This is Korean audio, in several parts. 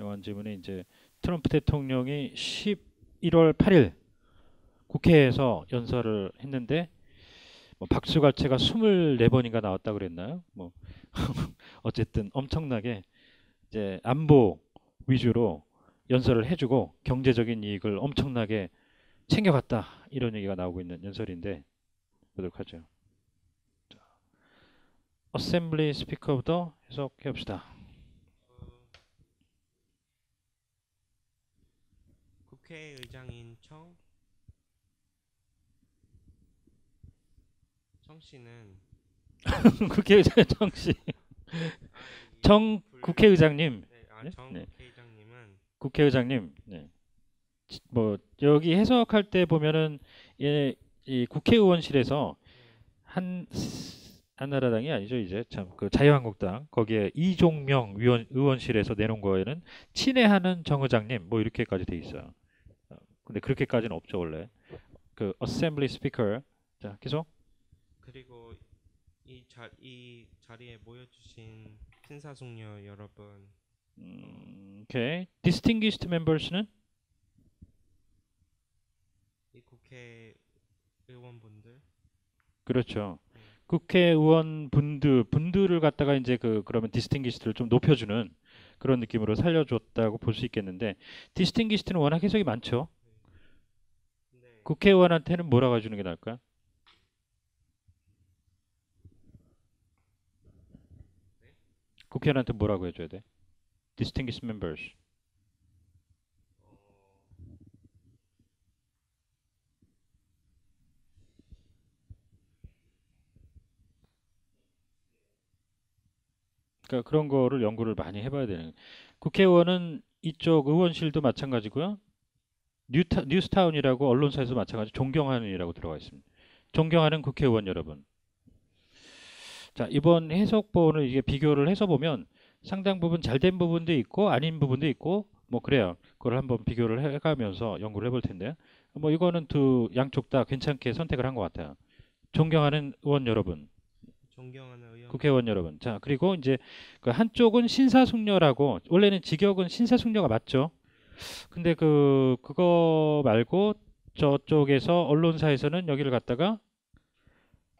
정한 질문이 이제 트럼프 대통령이 11월 8일 국회에서 연설을 했는데 뭐 박수갈채가 24번인가 나왔다 그랬나요? 뭐 어쨌든 엄청나게 이제 안보 위주로 연설을 해주고 경제적인 이익을 엄청나게 챙겨갔다 이런 얘기가 나오고 있는 연설인데 보도록 하죠. 어셈블리 스피커부터 해석해 봅시다. 국회의장인 청 씨는 국회의장 정씨 정 국회의장님 정 네. 국회의장님은 국회의장님 네. 뭐 여기 해석할 때 보면은 이 국회의원실에서 한나라당이 아니죠 이제 참 그 자유한국당 거기에 이종명 의원실에서 내놓은 거에는 친애하는 정 의장님 뭐 이렇게까지 돼 있어요. 근데 그렇게까지는 없죠 원래. 그 어셈블리 스피커 자 계속 그리고 이 자리에 모여주신 신사숙녀 여러분, 오케이 distinguished members는 이 국회의원분들, 그렇죠. 국회의원 분들을 갖다가 이제 그러면 distinguished를 좀 높여주는 그런 느낌으로 살려줬다고 볼 수 있겠는데 distinguished는 워낙 해석이 많죠. 네. 국회의원한테는 뭐라고 해주는 게 나을까요? 국회의원한테 뭐라고 해줘야 돼? distinguished members. 그러니까 그런 거를 연구를 많이 해봐야 되는. 국회의원은 이쪽 의원실도 마찬가지고요. 뉴스타운이라고 언론사에서 마찬가지 존경하는이라고 들어가 있습니다. 존경하는 국회의원 여러분. 자 이번 해석본을 이게 비교를 해서 보면 상당 부분 잘된 부분도 있고 아닌 부분도 있고 뭐 그래요. 그걸 한번 비교를 해가면서 연구를 해볼 텐데요. 뭐 이거는 두 양쪽 다 괜찮게 선택을 한 것 같아요. 존경하는 의원 여러분. 존경하는 국회의원 여러분. 자, 그리고 이제 그 한쪽은 신사숙녀라고 원래는 직역은 신사숙녀가 맞죠. 근데 그거 말고 저쪽에서 언론사에서는 여기를 갖다가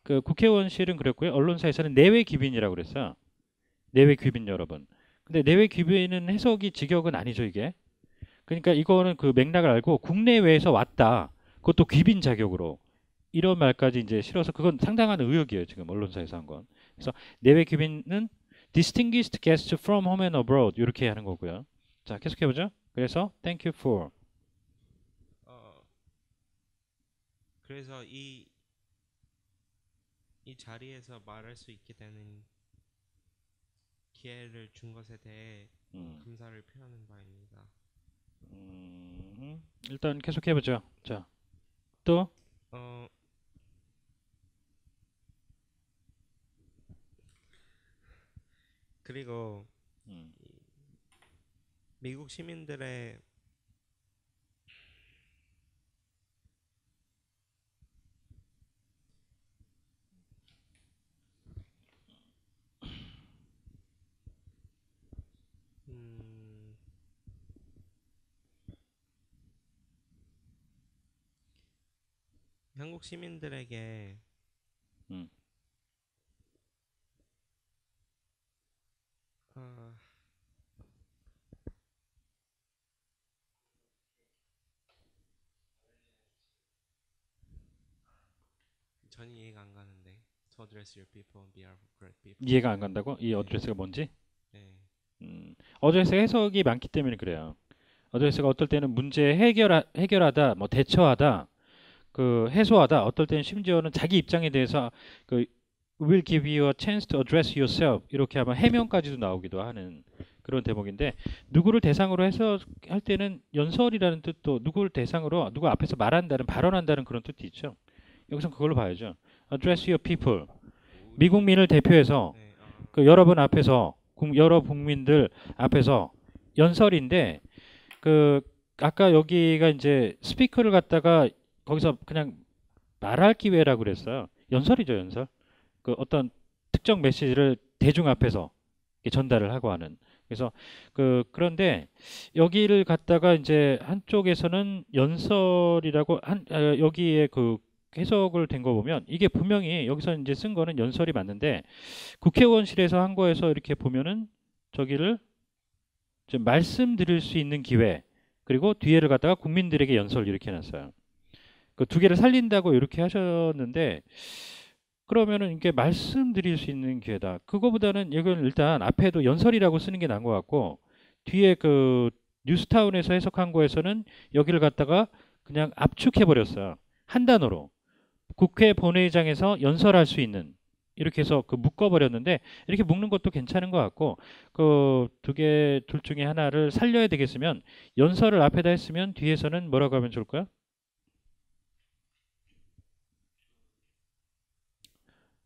그 국회의원실은 그랬고요. 언론사에서는 내외 귀빈이라고 그랬어요. 내외 귀빈 여러분. 근데 내외 귀빈은 해석이 직역은 아니죠, 이게. 그러니까 이거는 그 맥락을 알고 국내외에서 왔다. 그것도 귀빈 자격으로. 이런 말까지 이제 실어서 그건 상당한 의혹이에요. 지금 언론사에서 한 건. 그래서 내외 귀빈은 distinguished guests from home and abroad 이렇게 하는 거고요. 자, 계속해 보죠. 그래서 thank you for 그래서 이 자리에서 말할 수 있게 되는 기회를 준 것에 대해 감사를 표하는 바입니다. 일단 계속해 보죠. 자, 또 그리고 미국 시민들의 한국 시민들에게 전 이해가 안 가는데 to address your people on behalf of great people. 이해가 안 간다고? 이 어드레스가 뭔지? 네. 어드레스 해석이 많기 때문에 그래요. 어드레스가 어떨 때는 문제 해결하다, 뭐 대처하다, 그 해소하다, 어떨 때는 심지어는 자기 입장에 대해서 그 will give you a chance to address yourself 이렇게 하면 해명까지도 나오기도 하는 그런 대목인데 누구를 대상으로 해석할 때는 연설이라는 뜻도 누구를 대상으로 누구 앞에서 말한다는 발언한다는 그런 뜻이 있죠. 여기서 그걸로 봐야죠. address your people 미국민을 대표해서 네, 그 여러분 앞에서 여러 국민들 앞에서 연설인데 그 아까 여기가 이제 스피커를 갖다가 거기서 그냥 말할 기회라고 그랬어요. 연설이죠, 연설. 그 어떤 특정 메시지를 대중 앞에서 전달을 하고 하는 그래서 그런데 여기를 갖다가 이제 한쪽에서는 연설이라고 여기에 그 해석을 된 거 보면 이게 분명히 여기서 이제 쓴 거는 연설이 맞는데 국회의원실에서 한 거에서 이렇게 보면은 저기를 좀 말씀드릴 수 있는 기회 그리고 뒤에를 갖다가 국민들에게 연설 이렇게 해놨어요. 그 두 개를 살린다고 이렇게 하셨는데 그러면은 이게 말씀드릴 수 있는 기회다. 그거보다는 이건 일단 앞에도 연설이라고 쓰는 게 나은 것 같고 뒤에 그 뉴스타운에서 해석한 거에서는 여기를 갖다가 그냥 압축해 버렸어요. 한 단어로 국회 본회의장에서 연설할 수 있는 이렇게 해서 그 묶어 버렸는데 이렇게 묶는 것도 괜찮은 것 같고 그 둘 중에 하나를 살려야 되겠으면 연설을 앞에다 했으면 뒤에서는 뭐라고 하면 좋을까요?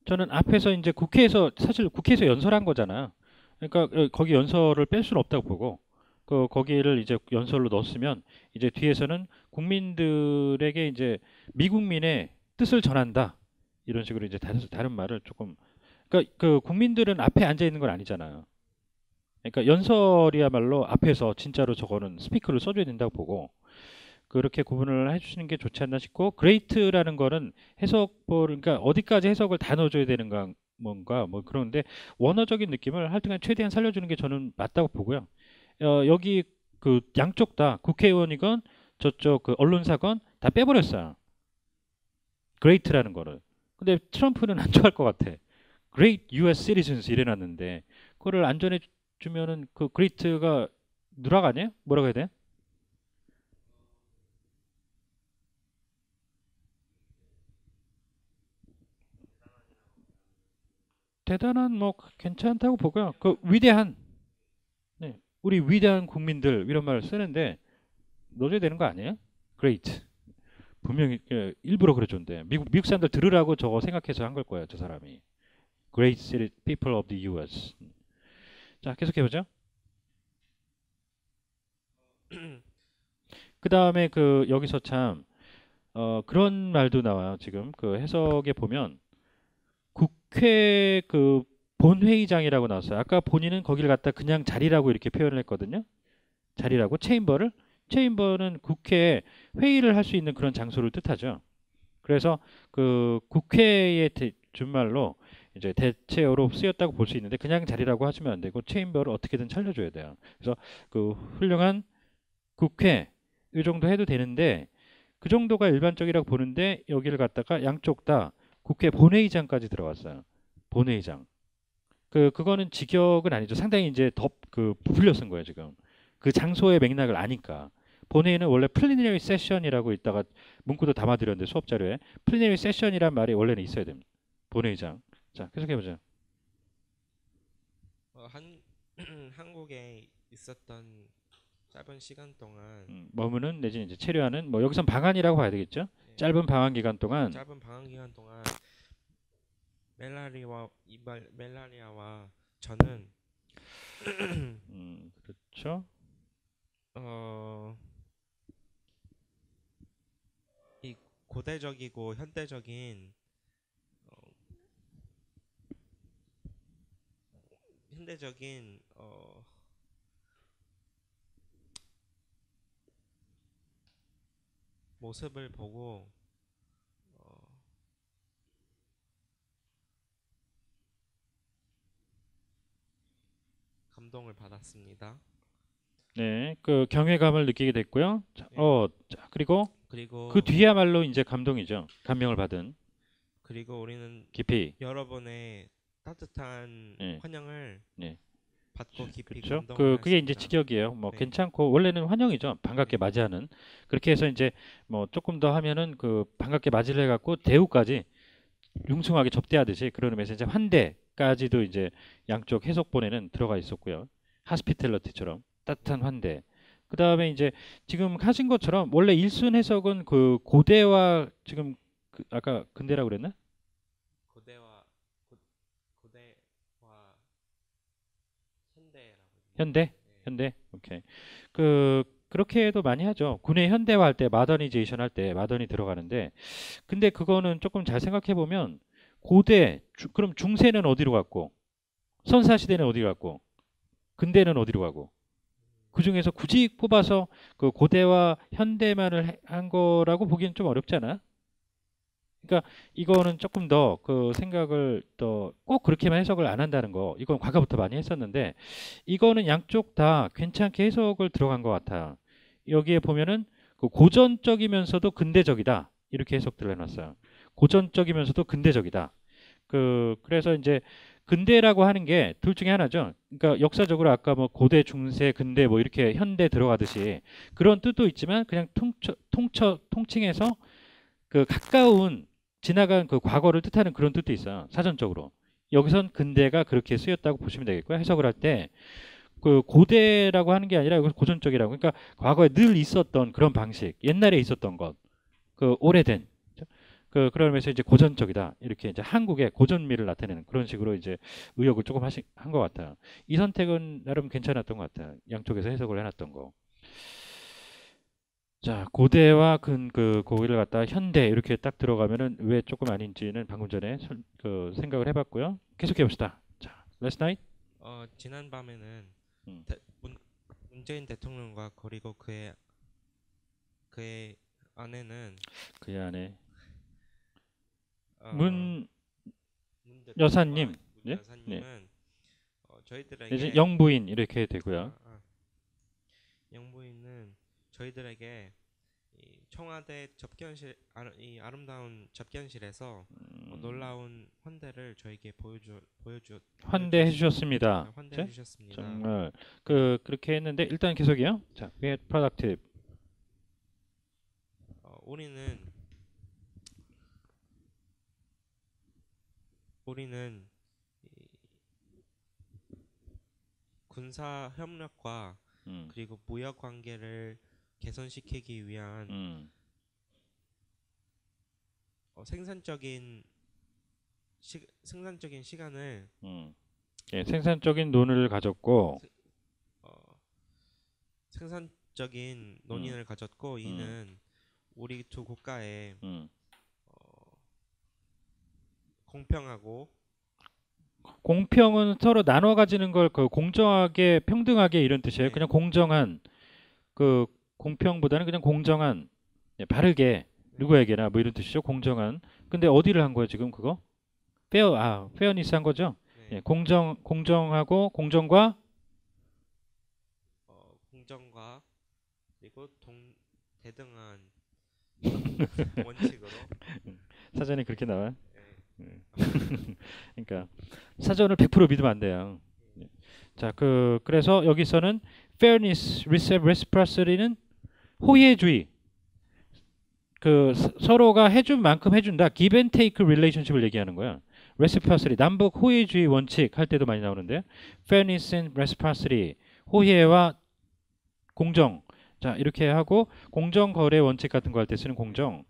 저는 앞에서 이제 국회에서 사실 국회에서 연설한 거잖아요. 그러니까 거기 연설을 뺄 수는 없다고 보고 거기를 이제 연설로 넣었으면 이제 뒤에서는 국민들에게 이제 미국민의 뜻을 전한다 이런 식으로 이제 다른 말을 조금 그러니까 그 국민들은 앞에 앉아 있는 건 아니잖아요. 그러니까 연설이야말로 앞에서 진짜로 저거는 스피커를 써줘야 된다고 보고 그렇게 구분을 해주시는 게 좋지 않나 싶고 그레이트라는 거는 그러니까 어디까지 해석을 다 넣어줘야 되는가 뭔가 뭐 그런데 원어적인 느낌을 하여튼간 최대한 살려주는 게 저는 맞다고 보고요. 여기 그 양쪽 다 국회의원이건 저쪽 그 언론사건 다 빼버렸어요. 그레이트라는 거를. 근데 트럼프는 안 좋아할 것 같아. Great U.S. Citizens 이래놨는데 그거를 안 전해주면은 그 그레이트가 누락 아니에요? 뭐라고 해야 돼? 대단한 뭐 괜찮다고 보고요. 그 위대한 네, 우리 위대한 국민들 이런 말을 쓰는데 넣어줘야 되는 거 아니에요? Great. 분명히 일부러 그래줬는데 미국 사람들 들으라고 저거 생각해서 한 걸 거예요. 저 사람이. Great city people of the U.S. 자 계속해 보죠. 그 다음에 그 여기서 참 그런 말도 나와요. 지금 그 해석에 보면 국회 그 본회의장이라고 나왔어요. 아까 본인은 거기를 갖다 그냥 자리라고 이렇게 표현을 했거든요. 자리라고 체인버는 국회에 회의를 할 수 있는 그런 장소를 뜻하죠. 그래서 그 국회의 준말로 이제 대체어로 쓰였다고 볼 수 있는데 그냥 자리라고 하시면 안 되고 체인버를 어떻게든 살려줘야 돼요. 그래서 그 훌륭한 국회 이 정도 해도 되는데 그 정도가 일반적이라고 보는데 여기를 갖다가 양쪽 다 국회 본회의장까지 들어갔어요. 본회의장. 그거는 직역은 아니죠. 상당히 이제 부풀려 쓴 거예요, 지금. 그 장소의 맥락을 아니까. 본회의는 원래 플리너리 세션이라고 있다가 문구도 담아드렸는데 수업 자료에 플리너리 세션이란 말이 원래는 있어야 됩니다. 본회의장. 자, 계속해 보죠. 한 한국에 있었던 짧은 시간 동안 머무는 내지는 이제 체류하는 뭐 여기선 방한이라고 봐야 되겠죠. 예, 짧은 방한 기간 동안 짧은 방학 기간 동안 멜라리아와 저는 그렇죠. 어, 이 고대적이고 현대적인 모습을 보고 어, 감동을 받았습니다. 네, 그 경외감을 느끼게 됐고요. 자, 예. 자, 그리고 그리고 그 뒤야말로 이제 감동이죠. 감명을 받은 그리고 우리는 깊이. 여러분의 따뜻한 네, 환영을 네, 받고 깊이 그렇죠. 감동을 그게 이제 했습니다. 직역이에요. 뭐 네. 괜찮고 원래는 환영이죠. 반갑게 네. 맞이하는. 그렇게 해서 이제 뭐 조금 더 하면은 그 반갑게 맞이를 해갖고 대우까지 융숭하게 접대하듯이 그런 의미에서 이제 환대까지도 이제 양쪽 해석본에는 들어가 있었고요. 하스피텔러티처럼 따뜻한 환대. 그 다음에 이제 지금 하신 것처럼 원래 일순 해석은 그 고대와 지금 아까 근대라고 그랬나? 고대와 고대와 현대라고. 현대? 네. 현대? 오케이. 그렇게 해도 많이 하죠. 군의 현대화 할 때, 마더니제이션 할 때 마더니 들어가는데 근데 그거는 조금 잘 생각해 보면 그럼 중세는 어디로 갔고 선사시대는 어디로 갔고 근대는 어디로 가고? 그 중에서 굳이 뽑아서 그 고대와 현대만을 한 거라고 보기엔 좀 어렵잖아. 그러니까 이거는 조금 더 그 생각을 더 꼭 그렇게만 해석을 안 한다는 거. 이건 과거부터 많이 했었는데 이거는 양쪽 다 괜찮게 해석을 들어간 것 같아. 여기에 보면은 그 고전적이면서도 근대적이다. 이렇게 해석들 해놨어요. 고전적이면서도 근대적이다. 그래서 이제 근대라고 하는 게 둘 중에 하나죠. 그러니까 역사적으로 아까 뭐 고대, 중세, 근대 뭐 이렇게 현대 들어가듯이 그런 뜻도 있지만 그냥 통칭해서 그 가까운 지나간 그 과거를 뜻하는 그런 뜻도 있어요. 사전적으로. 여기선 근대가 그렇게 쓰였다고 보시면 되겠고요. 해석을 할 때 그 고대라고 하는 게 아니라 이건 고전적이라고. 그러니까 과거에 늘 있었던 그런 방식, 옛날에 있었던 것, 그 오래된 그러면서 이제 고전적이다. 이렇게 이제 한국의 고전미를 나타내는 그런 식으로 이제 의역을 조금 한 것 같아요. 이 선택은 나름 괜찮았던 것 같아요. 양쪽에서 해석을 해놨던 거. 자, 고대와 거기를 갖다 현대 이렇게 딱 들어가면은 왜 조금 아닌지는 방금 전에 생각을 해봤고요. 계속해 봅시다. 자, last night. 지난 밤에는 음, 문재인 대통령과 그리고 그의 아내는 그 안에 어, 문 문 대통령과 여사님, 문 네, 네, 여사님은 이제 저희들에게 영부인 이렇게 되고요. 영부인은 저희들에게 이 청와대 이 아름다운 접견실에서 놀라운 환대를 저에게 환대해 주셨습니다. 환대해 네? 주셨습니다. 정말 그렇게 했는데 일단 계속이요. 자, we had productive. 우리는 이 군사 협력과 음, 그리고 무역 관계를 개선시키기 위한 음, 생산적인 시간을 음. 예, 생산적인 논의를 가졌고, 어, 생산적인 음, 논의를 가졌고 음, 이는 우리 두 국가의 음. 어, 공평하고 공평은 서로 나눠 가지는 걸 그 공정하게 평등하게 이런 뜻이에요. 네, 그냥 공정한 그 공평보다는 그냥 공정한 예, 바르게 네, 누구에게나 뭐 이런 뜻이죠. 공정한. 근데 어디를 한 거예요, 지금 그거? 페어니스 한 거죠? 예, 네, 공정하고 공정과 공정과 그리고 대등한 원칙으로 사전에 그렇게 나와요. 네, 예. 그러니까 사전을 100% 믿으면 안 돼요. 예. 자, 그래서 여기서는 fairness, reciprocity는 호혜주의. 서로가 해준 만큼 해준다. give and take relationship을 얘기하는 거야. reciprocity, 남북 호혜주의 원칙 할 때도 많이 나오는데 fairness and reciprocity, 호혜와 공정. 자, 이렇게 하고 공정 거래 원칙 같은 거 할 때 쓰는 공정.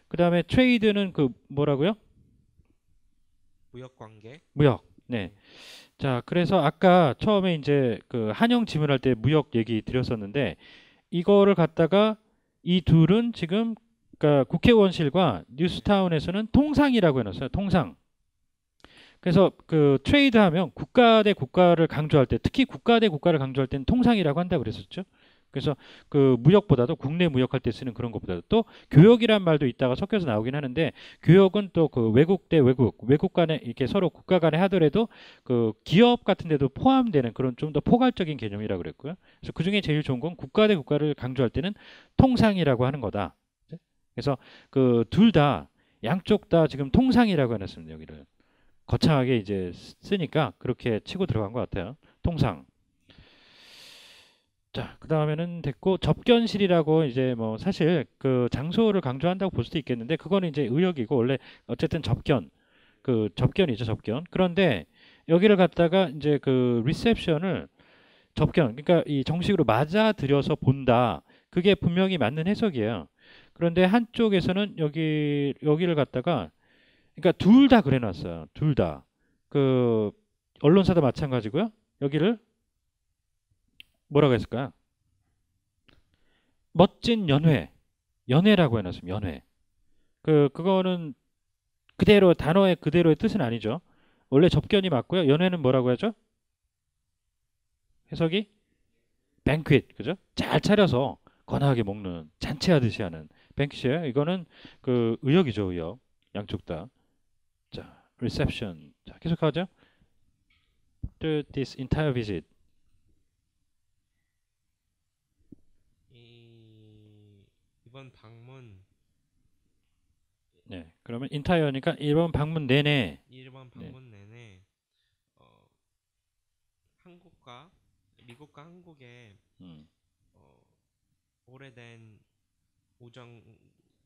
그다음에 trade는 뭐라고요? 무역 관계 무역. 네. 자, 그래서 아까 처음에 이제 그 한영 지문할 때 무역 얘기 드렸었는데 이거를 갖다가 이 둘은 지금 그러니까 국회의원실과 뉴스타운에서는 통상이라고 해놨어요. 통상. 그래서 그 트레이드 하면 국가 대 국가를 강조할 때 특히 국가 대 국가를 강조할 때는 통상이라고 한다 그랬었죠. 그래서 그 무역보다도 국내 무역할 때 쓰는 그런 것보다도 또 교역이란 말도 있다가 섞여서 나오긴 하는데 교역은 또 그 외국 대 외국 간에 이렇게 서로 국가 간에 하더라도 그 기업 같은 데도 포함되는 그런 좀 더 포괄적인 개념이라고 그랬고요. 그래서 그중에 제일 좋은 건 국가 대 국가를 강조할 때는 통상이라고 하는 거다. 그래서 그 둘 다 양쪽 다 지금 통상이라고 해놨습니다. 여기를 거창하게 이제 쓰니까 그렇게 치고 들어간 것 같아요. 통상. 자, 그 다음에는 됐고 접견실이라고 이제 뭐 사실 그 장소를 강조한다고 볼 수도 있겠는데 그거는 이제 의역이고 원래 어쨌든 접견이죠, 접견. 그런데 여기를 갖다가 이제 그 리셉션을 접견, 그러니까 이 정식으로 맞아들여서 본다. 그게 분명히 맞는 해석이에요. 그런데 한쪽에서는 여기를 갖다가 그러니까 둘 다 그래놨어요. 둘 다. 그 언론사도 마찬가지고요. 여기를 뭐라고 했을까요? 멋진 연회라고 해놨습니다. 연회. 그거는 그대로 단어의 그대로의 뜻은 아니죠. 원래 접견이 맞고요. 연회는 뭐라고 하죠? 해석이 banquet, 그죠? 잘 차려서 거나하게 먹는 잔치하듯이 하는 banquet이에요. 이거는 그 의역이죠, 의역. 양쪽 다. 자, reception. 자, 계속하죠. This entire visit. 이번 방문 네, 그러면 entire니까 이번 방문 내내. 이번 네, 방문 내내 한국과 미국과 한국의 음, 어, 오래된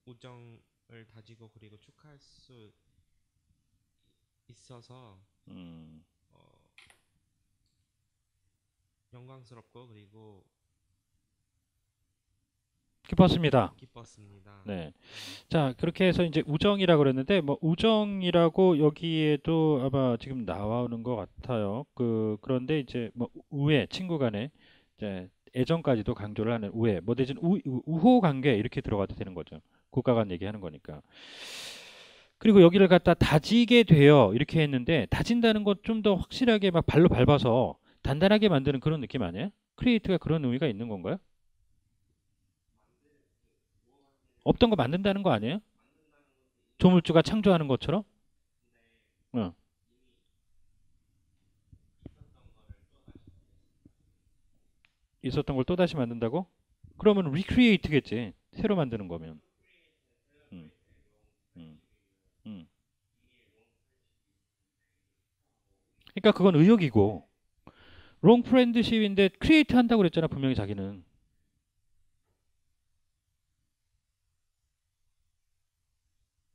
우정을 다지고 그리고 축하할 수 있어서 음, 어, 영광스럽고 그리고 기뻤습니다. 기뻤습니다. 네. 자, 그렇게 해서 이제 우정이라고 그랬는데, 뭐, 우정이라고 여기에도 아마 지금 나오는 것 같아요. 그런데 이제 뭐, 우애, 친구 간에 이제 애정까지도 강조를 하는 우애, 뭐, 내지는 우호 관계 이렇게 들어가도 되는 거죠. 국가 간 얘기하는 거니까. 그리고 여기를 갖다 다지게 돼요. 이렇게 했는데, 다진다는 건 좀 더 확실하게 막 발로 밟아서 단단하게 만드는 그런 느낌 아니에요? 크리에이트가 그런 의미가 있는 건가요? 없던 거 만든다는 거 아니에요? 조물주가 창조하는 것처럼? 어. 있었던 걸 또다시 만든다고? 그러면 recreate겠지. 새로 만드는 거면. 음, 음, 음. 그러니까 그건 의욕이고 wrong friendship인데 create 한다고 그랬잖아. 분명히 자기는.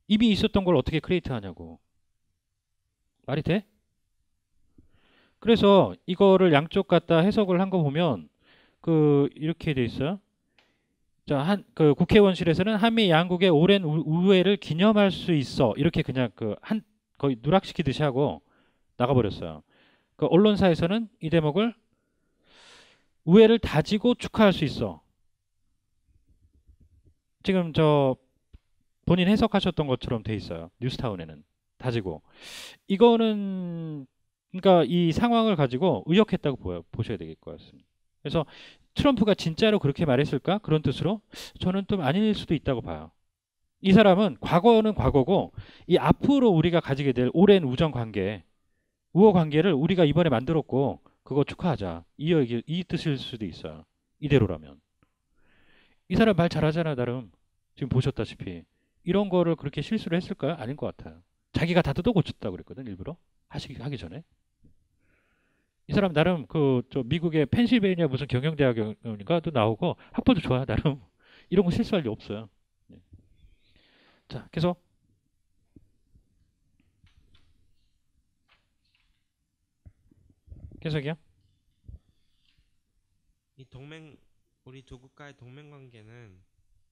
이미 있었던 걸 어떻게 create 하냐고. 말이 돼? 그래서 이거를 양쪽 갖다 해석을 한 거 보면 이렇게 돼 있어요. 자, 그 국회의원실에서는 한미 양국의 오랜 우애를 기념할 수 있어. 이렇게 그냥 거의 누락시키듯이 하고 나가버렸어요. 그 언론사에서는 이 대목을 우애를 다지고 축하할 수 있어. 지금 저 본인 해석하셨던 것처럼 돼 있어요. 뉴스타운에는 다지고. 이거는 그러니까 이 상황을 가지고 의역했다고 보셔야 될 것 같습니다. 그래서 트럼프가 진짜로 그렇게 말했을까? 그런 뜻으로 저는 좀 아닐 수도 있다고 봐요. 이 사람은 과거는 과거고 이 앞으로 우리가 가지게 될 오랜 우정 관계, 우호 관계를 우리가 이번에 만들었고 그거 축하하자. 이 뜻일 수도 있어요. 이대로라면. 이 사람 말 잘하잖아, 나름. 지금 보셨다시피. 이런 거를 그렇게 실수를 했을까요? 아닌 것 같아요. 자기가 다 뜯어 고쳤다고 그랬거든, 일부러. 하기 전에. 이 사람 나름 저 미국의 펜실베이니아 무슨 경영대학인가도 나오고 학벌도 좋아, 나름. 이런 거 실수할 리 없어요. 네. 자, 그래서 계속이요. 이 우리 두 국가의 동맹 관계는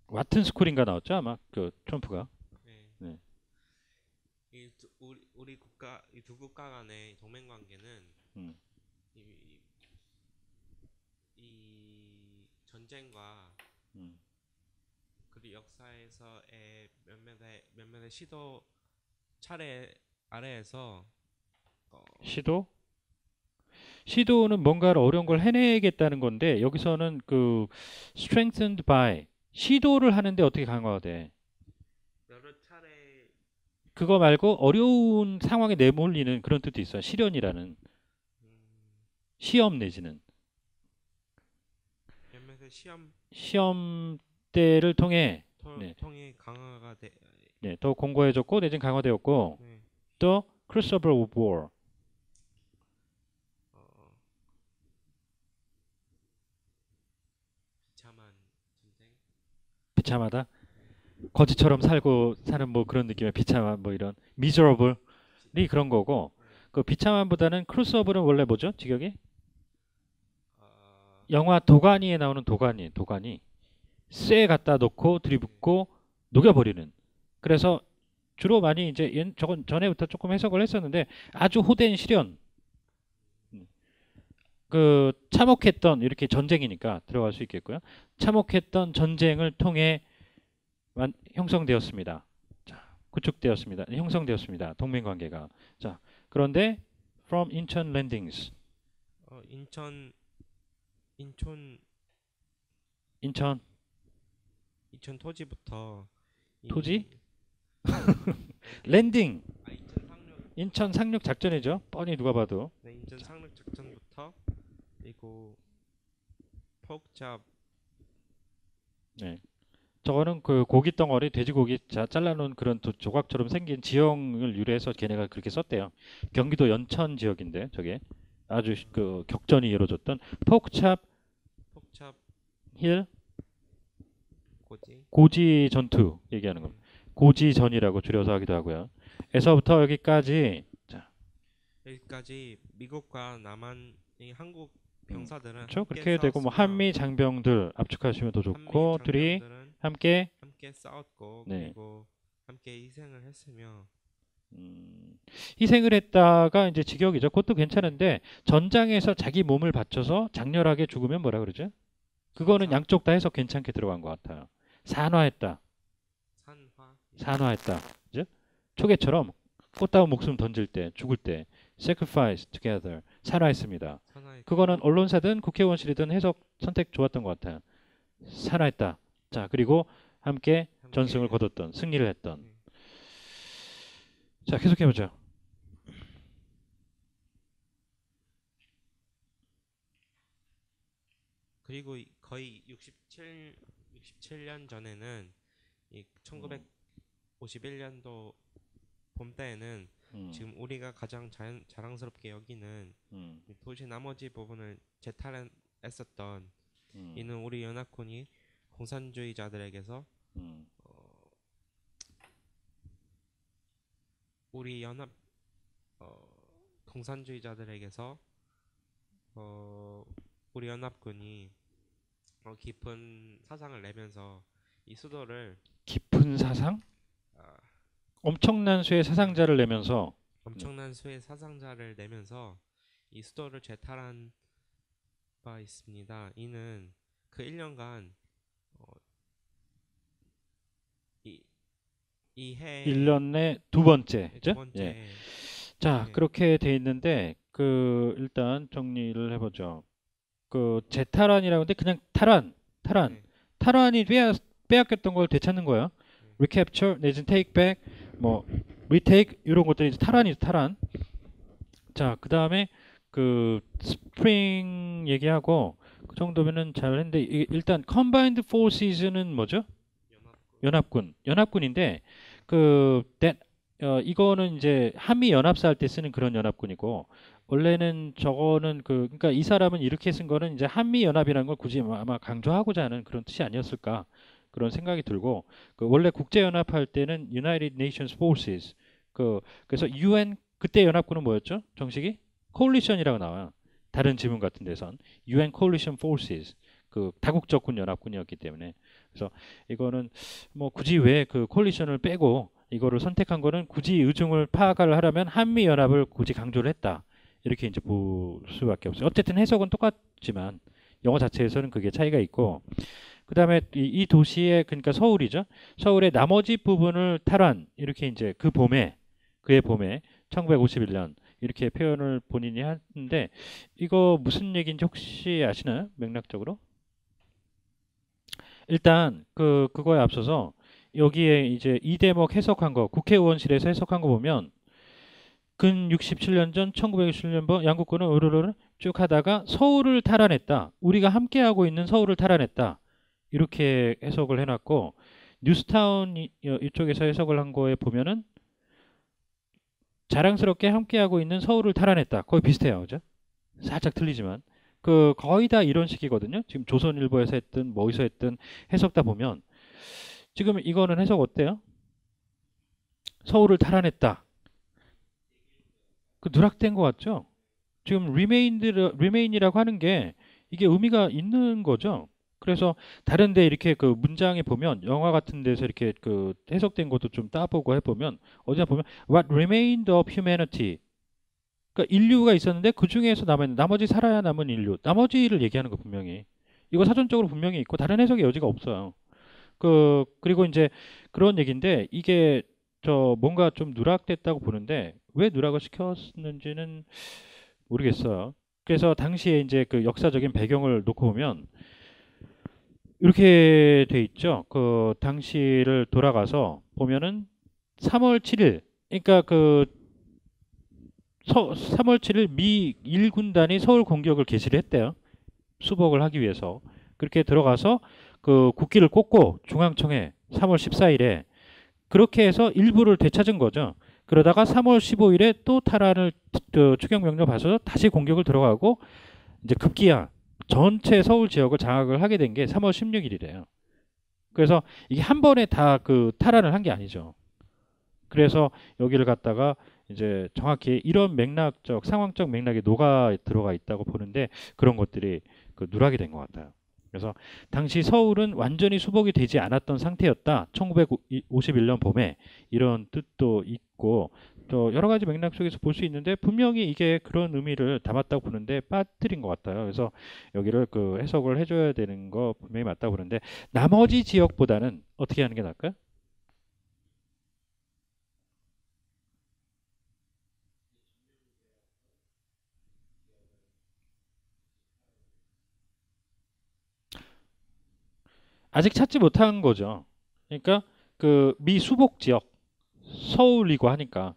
와튼 스쿨인가 나왔죠, 아마 트럼프가. 네, 네. 이 두 국가 간의 동맹 관계는 음, 이, 이 전쟁과 음. 그리고 역사에서의 몇몇의 시도 차례 아래에서 시도? 시도는 뭔가를 어려운 걸 해내겠다는 건데 여기서는 strengthened by 시도를 하는데 어떻게 강화가 돼? 여러 차례 그거 말고 어려운 상황에 내몰리는 그런 뜻도 있어요. 시련이라는 시험 내지는 몇몇의 시험대를 통해 네, 통해 강화가 네, 더 공고해졌고 내지는 강화되었고 네, 또 crucible of war 비참한 전쟁. 비참하다. 거지처럼 살고 사는 뭐 그런 느낌의 비참한 뭐 이런 miserable이 그런 거고 그 비참함보다는 crucible은 원래 뭐죠? 직역이? 영화 도가니에 나오는 도가니 쇠 갖다 놓고 들이붓고 녹여버리는. 그래서 주로 많이 이제 저건 전에부터 조금 해석을 했었는데 아주 호된 시련. 참혹했던 이렇게 전쟁이니까 들어갈 수 있겠고요. 참혹했던 전쟁을 통해 형성되었습니다. 자, 구축되었습니다. 형성되었습니다. 동맹 관계가. 자, 그런데 from 인천 landings. 인천 인천 인천 인천 토지부터 토지? 이렇게 랜딩 인천 상륙 인천 상륙 작전이죠. 뻔히 누가 봐도. 네, 인천 상륙 작전부터 그리고 포크잡 네. 저거는 그 고기 덩어리, 돼지고기 잘라놓은 그런 조각처럼 생긴 지형을 유래해서 걔네가 그렇게 썼대요. 경기도 연천 지역인데 저게 아주 그 격전이 이루어졌던 포크찹 포크잡 힐 고지 고지 전투 얘기하는 겁니다. 고지전이라고 줄여서 하기도 하고요. 에서부터 여기까지 자, 여기까지 미국과 남한의 한국 병사들은 그렇죠? 함께 그렇게 되고 뭐 싸웠으며 한미 장병들 압축하시면 더 한미 좋고 둘이 장병들은 함께 함께 싸웠고 네. 그리고 함께 희생을 했으며 희생을 했다가 이제 직역이죠. 그것도 괜찮은데 전장에서 자기 몸을 바쳐서 장렬하게 죽으면 뭐라 그러죠? 그거는 산사, 양쪽 다 해석 괜찮게 들어간 것 같아요. 산화했다. 산화 산화했다. 그죠? 초계처럼 꽃다운 목숨 던질 때, 죽을 때 sacrifice together. 산화했습니다. 산화의 그거는 언론사든 국회의원실이든 해석 선택 좋았던 것 같아요. 산화했다. 자, 그리고 함께 전승을 거뒀던, 승리를 했던. 자, 계속해보죠. 그리고 거의 67년 전에는 이 1951년도 봄 때에는 지금 우리가 가장 자랑스럽게 여기는 이 도시 나머지 부분을 재탈했었던 이는 우리 연합군이 공산주의자들에게서 우리 연합 공산주의자들에게서 우리 연합군이 깊은 사상을 내면서 이 수도를 깊은 사상? 아, 엄청난 수의 사상자를 내면서 엄청난 수의 사상자를 내면서 이 수도를 재탈한 바 있습니다. 이는 그 1년간 이해 1년 내 두 번째. 두 그죠? 번째 예. 자, 예. 그렇게 돼 있는데 그 일단 정리를 해보죠. 그 재탈환이라고 하는데 그냥 탈환. 네. 탈환이 빼앗겼던 걸 되찾는 거예요. recapture 내지는 take back 뭐 retake 이런 것들이 이제 탈환이죠. 탈환. 자, 그다음에 그 스프링 얘기하고 그 정도면은 잘 했는데 일단 combined forces는 뭐죠? 연합군인데 그 이거는 이제 한미 연합사 할 때 쓰는 그런 연합군이고 원래는 저거는 그러니까 이 사람은 이렇게 쓴 거는 이제 한미 연합이라는 걸 굳이 아마 강조하고자 하는 그런 뜻이 아니었을까 그런 생각이 들고 그 원래 국제 연합할 때는 United Nations Forces 그래서 UN 그때 연합군은 뭐였죠? 정식이 coalition이라고 나와요. 다른 지문 같은 데선 UN Coalition Forces 그 다국적군 연합군이었기 때문에 그래서 이거는 뭐 굳이 왜 그 콜리션을 빼고 이거를 선택한 거는 굳이 의중을 파악을 하려면 한미 연합을 굳이 강조를 했다 이렇게 이제 볼 수밖에 없어요. 어쨌든 해석은 똑같지만 영어 자체에서는 그게 차이가 있고 그 다음에 이 도시의 그러니까 서울이죠. 서울의 나머지 부분을 탈환 이렇게 이제 그의 봄에 1951년 이렇게 표현을 본인이 하는데 이거 무슨 얘기인지 혹시 아시나요? 맥락적으로? 일단 그거에 앞서서 여기에 이제 이 대목 해석한 거 국회의원실에서 해석한 거 보면 근 67년 전 1967년 번 양국군은 으르르르 쭉 하다가 서울을 탈환했다. 우리가 함께하고 있는 서울을 탈환했다. 이렇게 해석을 해놨고 뉴스타운 이쪽에서 해석을 한 거에 보면은 자랑스럽게 함께하고 있는 서울을 탈환했다. 거의 비슷해요. 그죠? 살짝 틀리지만 거의 다 이런 식이거든요. 지금 조선일보에서 했든 뭐에서 했든 해석 다 보면 지금 이거는 해석 어때요? 서울을 탈환했다. 누락된 것 같죠? 지금 remain이라고 하는 게 이게 의미가 있는 거죠. 그래서 다른데 이렇게 그 문장에 보면 영화 같은 데서 이렇게 그 해석된 것도 좀 따보고 해보면 어디나 보면 What remained of humanity 그러니까 인류가 있었는데 그 중에서 남은 나머지 살아야 남은 인류 나머지를 얘기하는 거 분명히 이거 사전적으로 분명히 있고 다른 해석의 여지가 없어요. 그리고 이제 그런 얘기인데 이게 뭔가 좀 누락됐다고 보는데 왜 누락을 시켰는지는 모르겠어요. 그래서 당시에 이제 그 역사적인 배경을 놓고 보면 이렇게 돼 있죠. 그 당시를 돌아가서 보면은 3월 7일, 그러니까 그 3월 7일 미 1군단이 서울 공격을 개시를 했대요. 수복을 하기 위해서. 그렇게 들어가서 그 국기를 꽂고 중앙청에 3월 14일에 그렇게 해서 일부를 되찾은 거죠. 그러다가 3월 15일에 또 탈환을 추경 명령 받아서 다시 공격을 들어가고 이제 급기야 전체 서울 지역을 장악을 하게 된 게 3월 16일이래요. 그래서 이게 한 번에 다 그 탈환을 한 게 아니죠. 그래서 여기를 갖다가 이제 정확히 이런 맥락적 상황적 맥락이 녹아 들어가 있다고 보는데 그런 것들이 그 누락이 된 것 같아요. 그래서 당시 서울은 완전히 수복이 되지 않았던 상태였다. 1951년 봄에 이런 뜻도 있고 또 여러 가지 맥락 속에서 볼 수 있는데 분명히 이게 그런 의미를 담았다고 보는데 빠뜨린 것 같아요. 그래서 여기를 그 해석을 해줘야 되는 거 분명히 맞다고 보는데 나머지 지역보다는 어떻게 하는 게 나을까요? 아직 찾지 못한 거죠. 그러니까 그 미수복 지역 서울이고 하니까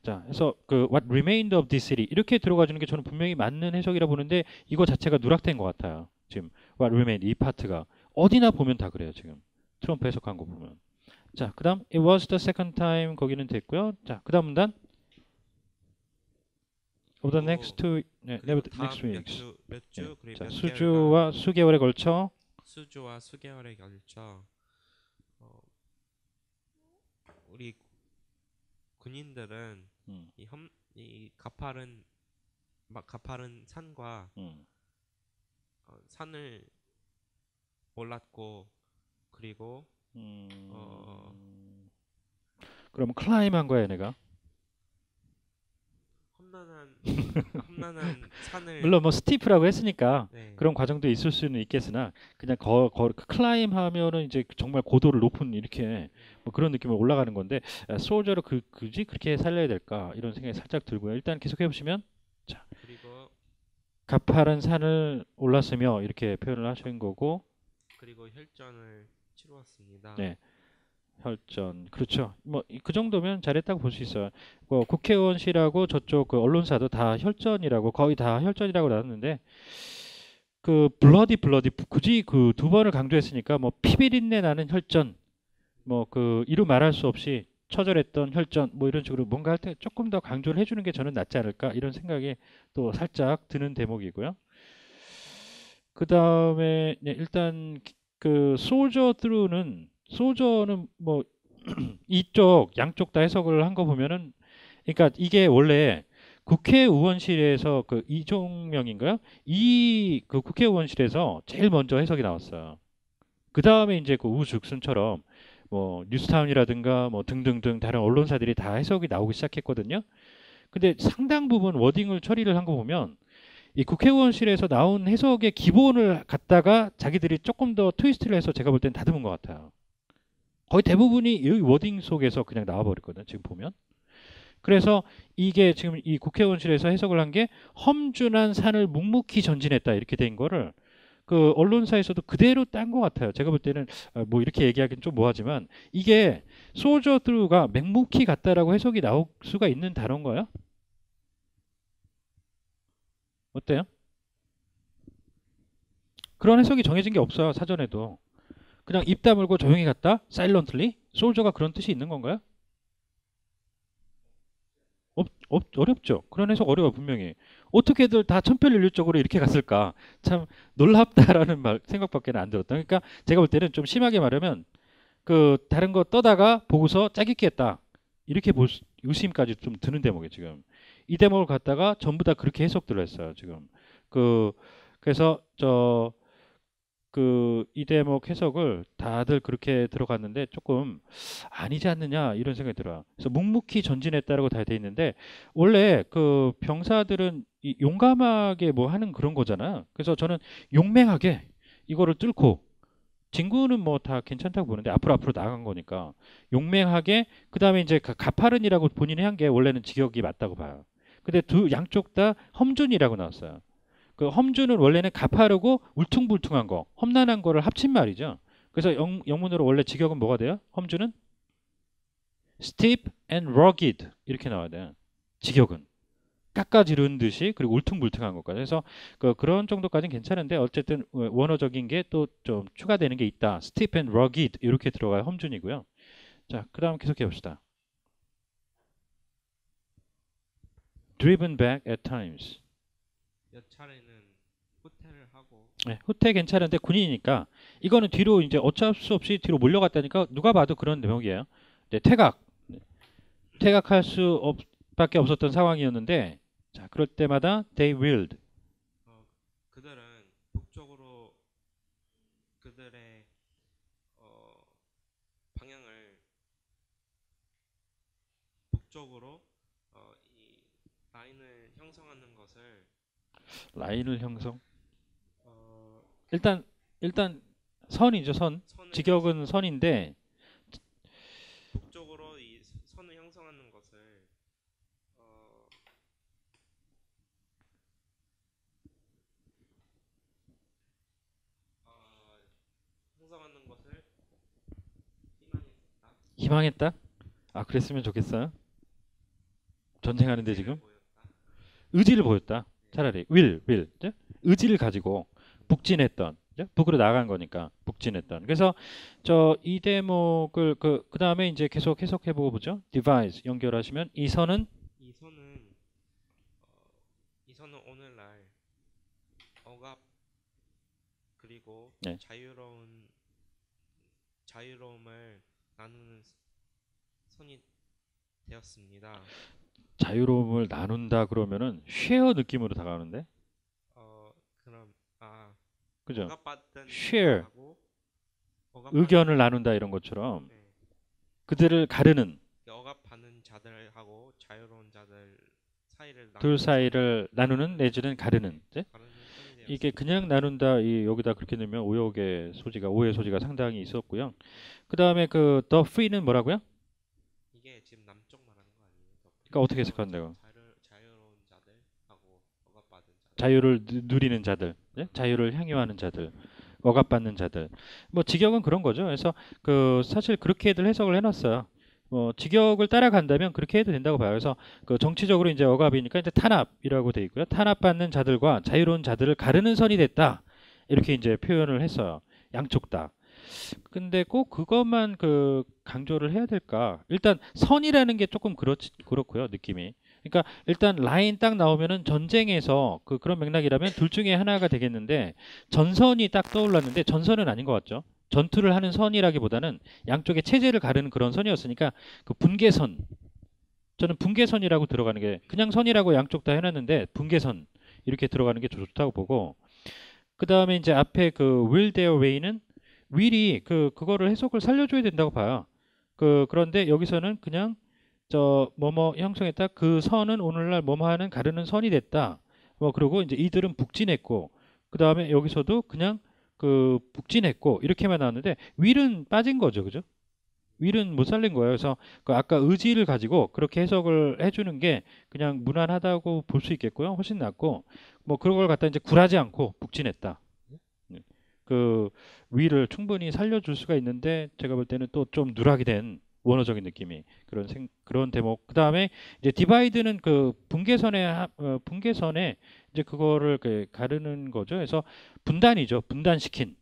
자, 그래서 그 what remained of this city 이렇게 들어가 주는 게 저는 분명히 맞는 해석이라 보는데 이거 자체가 누락된 것 같아요. 지금 what remained 이 파트가 어디나 보면 다 그래요. 지금 트럼프 해석한 거 보면. 자, 그다음 it was the second time 거기는 됐고요. 자, 그다음 문단 of the next two 네, 그리고 next 다음 weeks. 몇 예. 주 그리고 자, 몇 개월간 수주와 수개월에 걸쳐 수주와 수개월에 걸쳐 어, 우리 군인들은 음, 이 가파른 산과 음, 산을 올랐고 그리고 어, 음. 그럼 클라임 한 거야, 얘네가. 험난한 험난한 산을 물론 뭐 스티프라고 했으니까 네, 그런 과정도 있을 수는 있겠으나 그냥 클라임 하면은 이제 정말 고도를 높은 이렇게 뭐 그런 느낌으로 올라가는 건데 소저를 굳이 그렇게 살려야 될까 이런 생각이 살짝 들고요. 일단 계속해 보시면 자 그리고 가파른 산을 올랐으며 이렇게 표현을 하신 거고 그리고 혈전을 치루었습니다. 네 혈전 그렇죠. 뭐 그 정도면 잘했다고 볼 수 있어요. 뭐 국회의원실하고 저쪽 그 언론사도 다 혈전이라고 거의 다 혈전이라고 나왔는데 그 블러디 굳이 그 두 번을 강조했으니까 뭐 피비린내 나는 혈전 뭐 그 이루 말할 수 없이 처절했던 혈전 뭐 이런 식으로 뭔가 할 때 조금 더 강조를 해주는 게 저는 낫지 않을까 이런 생각이 또 살짝 드는 대목이고요. 그 다음에 네, 일단 그 소저는 뭐 이쪽 양쪽 다 해석을 한 거 보면은 그러니까 이게 원래 국회의원실에서 그 이종명인가요? 이 그 국회의원실에서 제일 먼저 해석이 나왔어요. 그 다음에 이제 그 우후죽순처럼 뭐 뉴스타운이라든가 뭐 등등등 다른 언론사들이 다 해석이 나오기 시작했거든요. 근데 상당 부분 워딩을 처리를 한 거 보면 이 국회의원실에서 나온 해석의 기본을 갖다가 자기들이 조금 더 트위스트를 해서 제가 볼 땐 다듬은 것 같아요. 거의 대부분이 이 워딩 속에서 그냥 나와버렸거든요. 지금 보면. 그래서 이게 지금 이 국회의원실에서 해석을 한 게 험준한 산을 묵묵히 전진했다 이렇게 된 거를 그 언론사에서도 그대로 딴 것 같아요. 제가 볼 때는 뭐 이렇게 얘기하기는 좀 뭐하지만 이게 소저 드루가 맹묵히 갔다라고 해석이 나올 수가 있는 단어인가요? 어때요? 그런 해석이 정해진 게 없어요. 사전에도. 그냥 입 다물고 조용히 갔다? 사일런틀리? 소저가 그런 뜻이 있는 건가요? 어렵죠. 그런 해석 어려워 분명히. 어떻게들 다 천편일률적으로 이렇게 갔을까? 참 놀랍다라는 말 생각밖에 안 들었다. 그러니까 제가 볼 때는 좀 심하게 말하면 그 다른 거 떠다가 보고서 짜깁기 했다. 이렇게 의심까지 좀 드는 대목이에요 지금. 이 대목을 갖다가 전부 다 그렇게 해석들을 했어요 지금. 그 그래서 이 대목 해석을 다들 그렇게 들어갔는데 조금 아니지 않느냐 이런 생각이 들어요. 그래서 묵묵히 전진했다라고 다 돼 있는데 원래 그 병사들은 용감하게 뭐 하는 그런 거잖아요. 그래서 저는 용맹하게 이거를 뚫고 진구는 뭐 다 괜찮다고 보는데 앞으로 나간 거니까 용맹하게 그다음에 이제 가파른이라고 본인이 한 게 원래는 직역이 맞다고 봐요. 근데 두 양쪽 다 험준이라고 나왔어요. 그 험준은 원래는 가파르고 울퉁불퉁한 거, 험난한 거를 합친 말이죠. 그래서 영문으로 원래 직역은 뭐가 돼요? 험준은 steep and rugged 이렇게 나와야 돼요. 직역은 깎아지른 듯이 그리고 울퉁불퉁한 것까지. 그래서 그런 정도까지는 괜찮은데 어쨌든 원어적인 게 또 좀 추가되는 게 있다. steep and rugged 이렇게 들어가야 험준이고요. 자, 그다음 계속해 봅시다. driven back at times. 몇 차례는 후퇴를 하고 네, 후퇴 괜찮은데 군인이니까 이거는 뒤로 이제 어쩔 수 없이 뒤로 몰려갔다니까 누가 봐도 그런 대목이에요. 네, 퇴각할 수 밖에 없었던 상황이었는데 자, 그럴 때마다 they willed. 그들은 북쪽으로 그들의 방향을 북쪽으로 이 라인을 형성하는 것을 라인을 형성. 어, 일단 선이죠, 선. 선을 직역은 선인데 북쪽으로 이 선을 형성하는 것을 어, 형성하는 것을 희망했다. 희망했다. 아, 그랬으면 좋겠어요. 전쟁하는데 지금 보였다. 의지를 보였다. 차라리 will. 그죠? 의지를 가지고 북진했던. 그죠? 북으로 나간 거니까 북진했던. 그래서 저 이 대목을 그다음에 이제 계속 해석해 보고 보죠. devise 연결하시면 이 선은 이 선은 이 선은 오늘날 억압 그리고 네, 자유로움을 나누는 선이 되었습니다. 자유로움을 나눈다 그러면은 쉐어 느낌으로 다가오는데. 그럼 그죠? 억압받던 share 자하고 의견을 나눈다 이런 것처럼 네, 그들을 가르는 억압받는 자들하고 자유로운 자들 사이를 둘 사이를 나누는 내지는 가르는. 이제 가르는 선이 되었습니다. 이게 그냥 나눈다 이 여기다 그렇게 넣으면 오해의 소지가 상당히 있었고요. 그 다음에 그 the free는 뭐라고요? 이게 지금 남쪽 말하는 거 아니에요? 그러니까 어떻게 해석한다고? 자유로운 자들하고 억압받은 자들. 자유를 누리는 자들, 예? 자유를 향유하는 자들, 억압받는 자들. 뭐 직역은 그런 거죠. 그래서 그 사실 그렇게들 해석을 해놨어요. 뭐 직역을 따라간다면 그렇게 해도 된다고 봐요. 그래서 그 정치적으로 이제 억압이니까 이제 탄압이라고 돼 있고요. 탄압받는 자들과 자유로운 자들을 가르는 선이 됐다. 이렇게 이제 표현을 했어요. 양쪽 다. 근데 꼭 그것만 강조를 해야 될까? 일단 선이라는 게 조금 그렇고요, 느낌이. 그러니까 일단 라인 딱 나오면은 전쟁에서 그런 맥락이라면 둘 중에 하나가 되겠는데 전선이 딱 떠올랐는데 전선은 아닌 것 같죠? 전투를 하는 선이라기보다는 양쪽의 체제를 가르는 그런 선이었으니까 그 분계선. 저는 분계선이라고 들어가는 게 그냥 선이라고 양쪽 다 해놨는데 분계선 이렇게 들어가는 게 좋다고 보고 그 다음에 이제 앞에 그 will their way는 will이 그거를 해석을 살려줘야 된다고 봐요. 그런데 여기서는 그냥 저 뭐뭐 형성했다. 그 선은 오늘날 뭐뭐 하는 가르는 선이 됐다. 뭐 그리고 이제 이들은 북진했고 그 다음에 여기서도 그냥 북진했고 이렇게만 나왔는데 will은 빠진 거죠, 그죠? will은 못 살린 거예요. 그래서 아까 의지를 가지고 그렇게 해석을 해주는 게 그냥 무난하다고 볼 수 있겠고요. 훨씬 낫고 뭐 그런 걸 갖다 이제 굴하지 않고 북진했다. 네. 그 위를 충분히 살려줄 수가 있는데 제가 볼 때는 또 좀 누락이 된 원어적인 느낌이 그런 대목. 그 다음에 이제 디바이드는 분계선에 이제 그거를 가르는 거죠. 그래서 분단이죠. 분단시킨.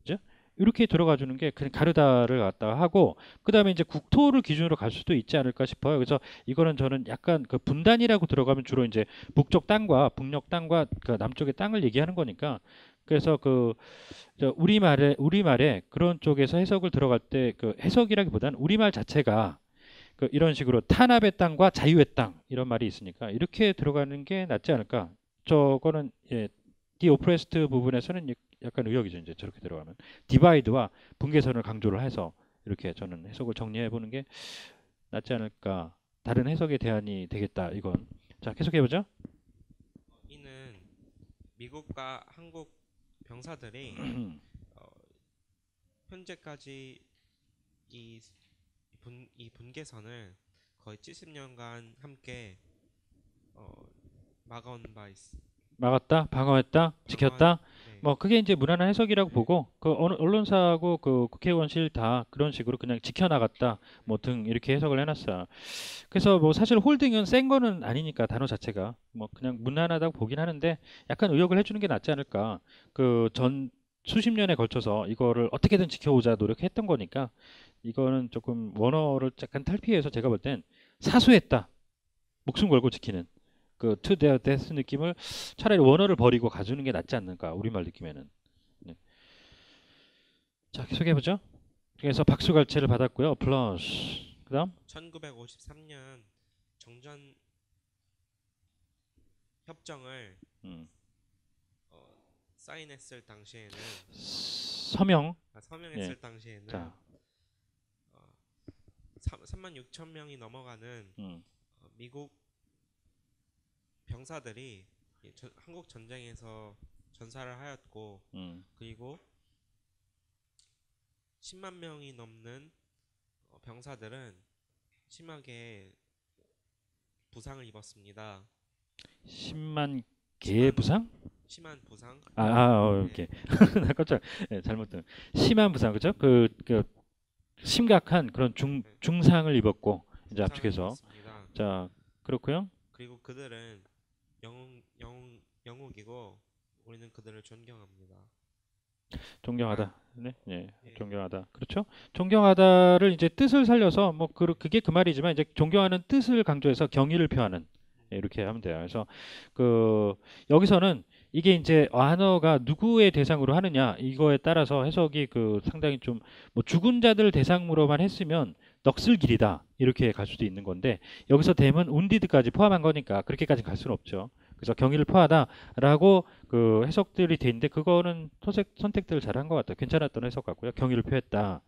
그죠? 이렇게 들어가 주는 게 그냥 가르다를 갖다 하고 그 다음에 이제 국토를 기준으로 갈 수도 있지 않을까 싶어요. 그래서 이거는 저는 약간 분단이라고 들어가면 주로 이제 북쪽 땅과 북녘 땅과 그 남쪽의 땅을 얘기하는 거니까 그래서 우리말에 그런 쪽에서 해석을 들어갈 때 해석이라기보다는 우리말 자체가 이런 식으로 탄압의 땅과 자유의 땅 이런 말이 있으니까 이렇게 들어가는 게 낫지 않을까. 저거는 디 오프레스트 부분에서는 약간 의역이죠. 이제 저렇게 들어가면 디바이드와 분계선을 강조를 해서 이렇게 저는 해석을 정리해 보는 게 낫지 않을까. 다른 해석의 대안이 되겠다. 이건 자 계속해 보죠. 이는 미국과 한국 병사들이 어, 현재까지 이 분계선을 거의 70년간 함께 어, 막아온 바 막았다, 방어했다, 방어한 지켰다. 네, 뭐 그게 이제 무난한 해석이라고 네, 보고 그 어느 언론사하고 그 국회의원실 다 그런 식으로 그냥 지켜나갔다 뭐 등 이렇게 해석을 해놨어. 그래서 뭐 사실 홀딩은 센 거는 아니니까 단어 자체가 뭐 그냥 무난하다고 보긴 하는데 약간 의역을 해주는 게 낫지 않을까. 그 전 수십 년에 걸쳐서 이거를 어떻게든 지켜오자 노력했던 거니까 이거는 조금 원어를 약간 탈피해서 제가 볼 땐 사수했다. 목숨 걸고 지키는 그 to their death 느낌을 차라리 원어를 버리고 가주는 게 낫지 않는가 우리말 느낌에는. 네. 자 계속해보죠. 그래서 박수갈채를 받았고요. 플러스 그다음 1953년 정전 협정을 음, 사인했을 당시에는 서명. 예. 서명했을 당시에는 자, 어, 3만 6천 명이 넘어가는 음, 미국 병사들이 한국 전쟁에서 전사를 하였고 음. 그리고 10만 명이 넘는 병사들은 심하게 부상을 입었습니다. 10만 개의 심한 부상? 심한 부상. 오케이. 네, 나 깜짝 잘못 들. 심한 부상 그죠? 그 심각한 그런 네, 중상을 입었고 이제 부상을 압축해서 입었습니다. 자 그렇고요. 그리고 그들은 영웅이고 우리는 그들을 존경합니다. 존경하다. 네, 예, 예, 존경하다. 그렇죠? 존경하다를 이제 뜻을 살려서 뭐 그게 그 말이지만 이제 존경하는 뜻을 강조해서 경의를 표하는 예, 이렇게 하면 돼요. 그래서 그 여기서는 이게 이제 언어가 누구의 대상으로 하느냐 이거에 따라서 해석이 그 상당히 좀 뭐 죽은 자들 대상으로만 했으면 넋을 기리다 이렇게 갈 수도 있는 건데 여기서 댐은 운디드까지 포함한 거니까 그렇게까지 갈 수는 없죠. 그래서 경의를 표하다라고 그 해석들이 돼 있는데 그거는 선택들을 잘한 것 같아요. 괜찮았던 해석 같고요. 경의를 표했다.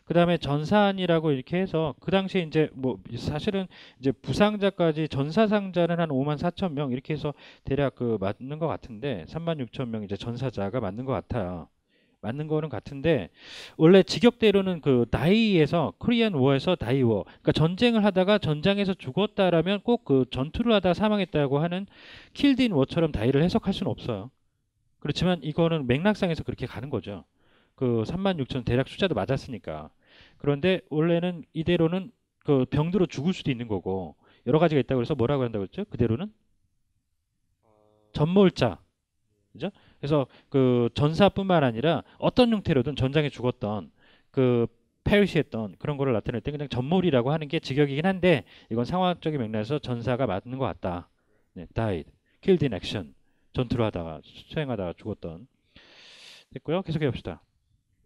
그 다음에 전산이라고 이렇게 해서 그 당시에 이제 뭐 사실은 이제 부상자까지 전사상자는 한 5만 4천 명 이렇게 해서 대략 그 맞는 것 같은데 3만 6천 명 이제 전사자가 맞는 것 같아요. 맞는 거는 같은데 원래 직역대로는 그 다이에서 코리안 워에서 다이워 그러니까 전쟁을 하다가 전장에서 죽었다라면 꼭 그 전투를 하다가 사망했다고 하는 킬드인 워처럼 다이를 해석할 수는 없어요. 그렇지만 이거는 맥락상에서 그렇게 가는 거죠. 그 3만 6천 대략 숫자도 맞았으니까. 그런데 원래는 이대로는 그 병들어 죽을 수도 있는 거고 여러 가지가 있다고 해서 뭐라고 한다고 했죠? 그대로는 어, 전몰자. 그죠? 그래서 그 전사뿐만 아니라 어떤 형태로든 전장에 죽었던 그 페리시했던 그런 거를 나타낼 때 그냥 전몰이라고 하는 게 직역이긴 한데 이건 상황적인 맥락에서 전사가 맞는 것 같다. 네, died, killed in action. 전투를 하다가 수행하다가 죽었던 됐고요. 계속해 봅시다.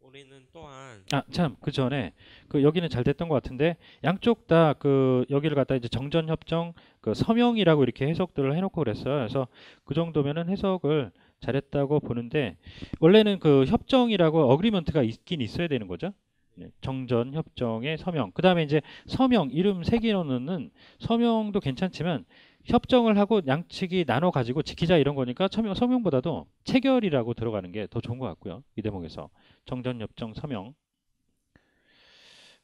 우리는 또한 참, 그 전에 그 여기는 잘 됐던 것 같은데 양쪽 다 그 여기를 갖다 이제 정전협정 그 서명이라고 이렇게 해석들을 해놓고 그랬어요. 그래서 그 정도면은 해석을 잘했다고 보는데 원래는 그 협정이라고 어그리먼트가 있긴 있어야 되는 거죠. 네, 정전협정의 서명. 그 다음에 이제 서명 이름 새기는 서명도 괜찮지만 협정을 하고 양측이 나눠 가지고 지키자 이런 거니까 서명보다도 체결이라고 들어가는 게 더 좋은 것 같고요. 이 대목에서. 정전협정 서명.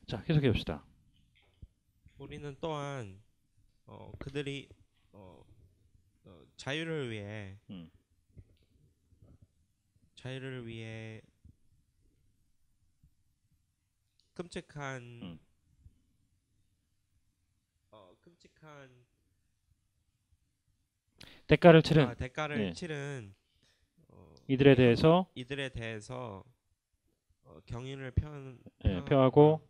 자, 계속해 봅시다. 우리는 또한 그들이 어, 자유를 위해 음, 자유를 위해 끔찍한 음. 끔찍한 대가를 치른 대가를 예, 치른 이들에 대해서 이들에 대해서 경의를 예, 표한다. 표하고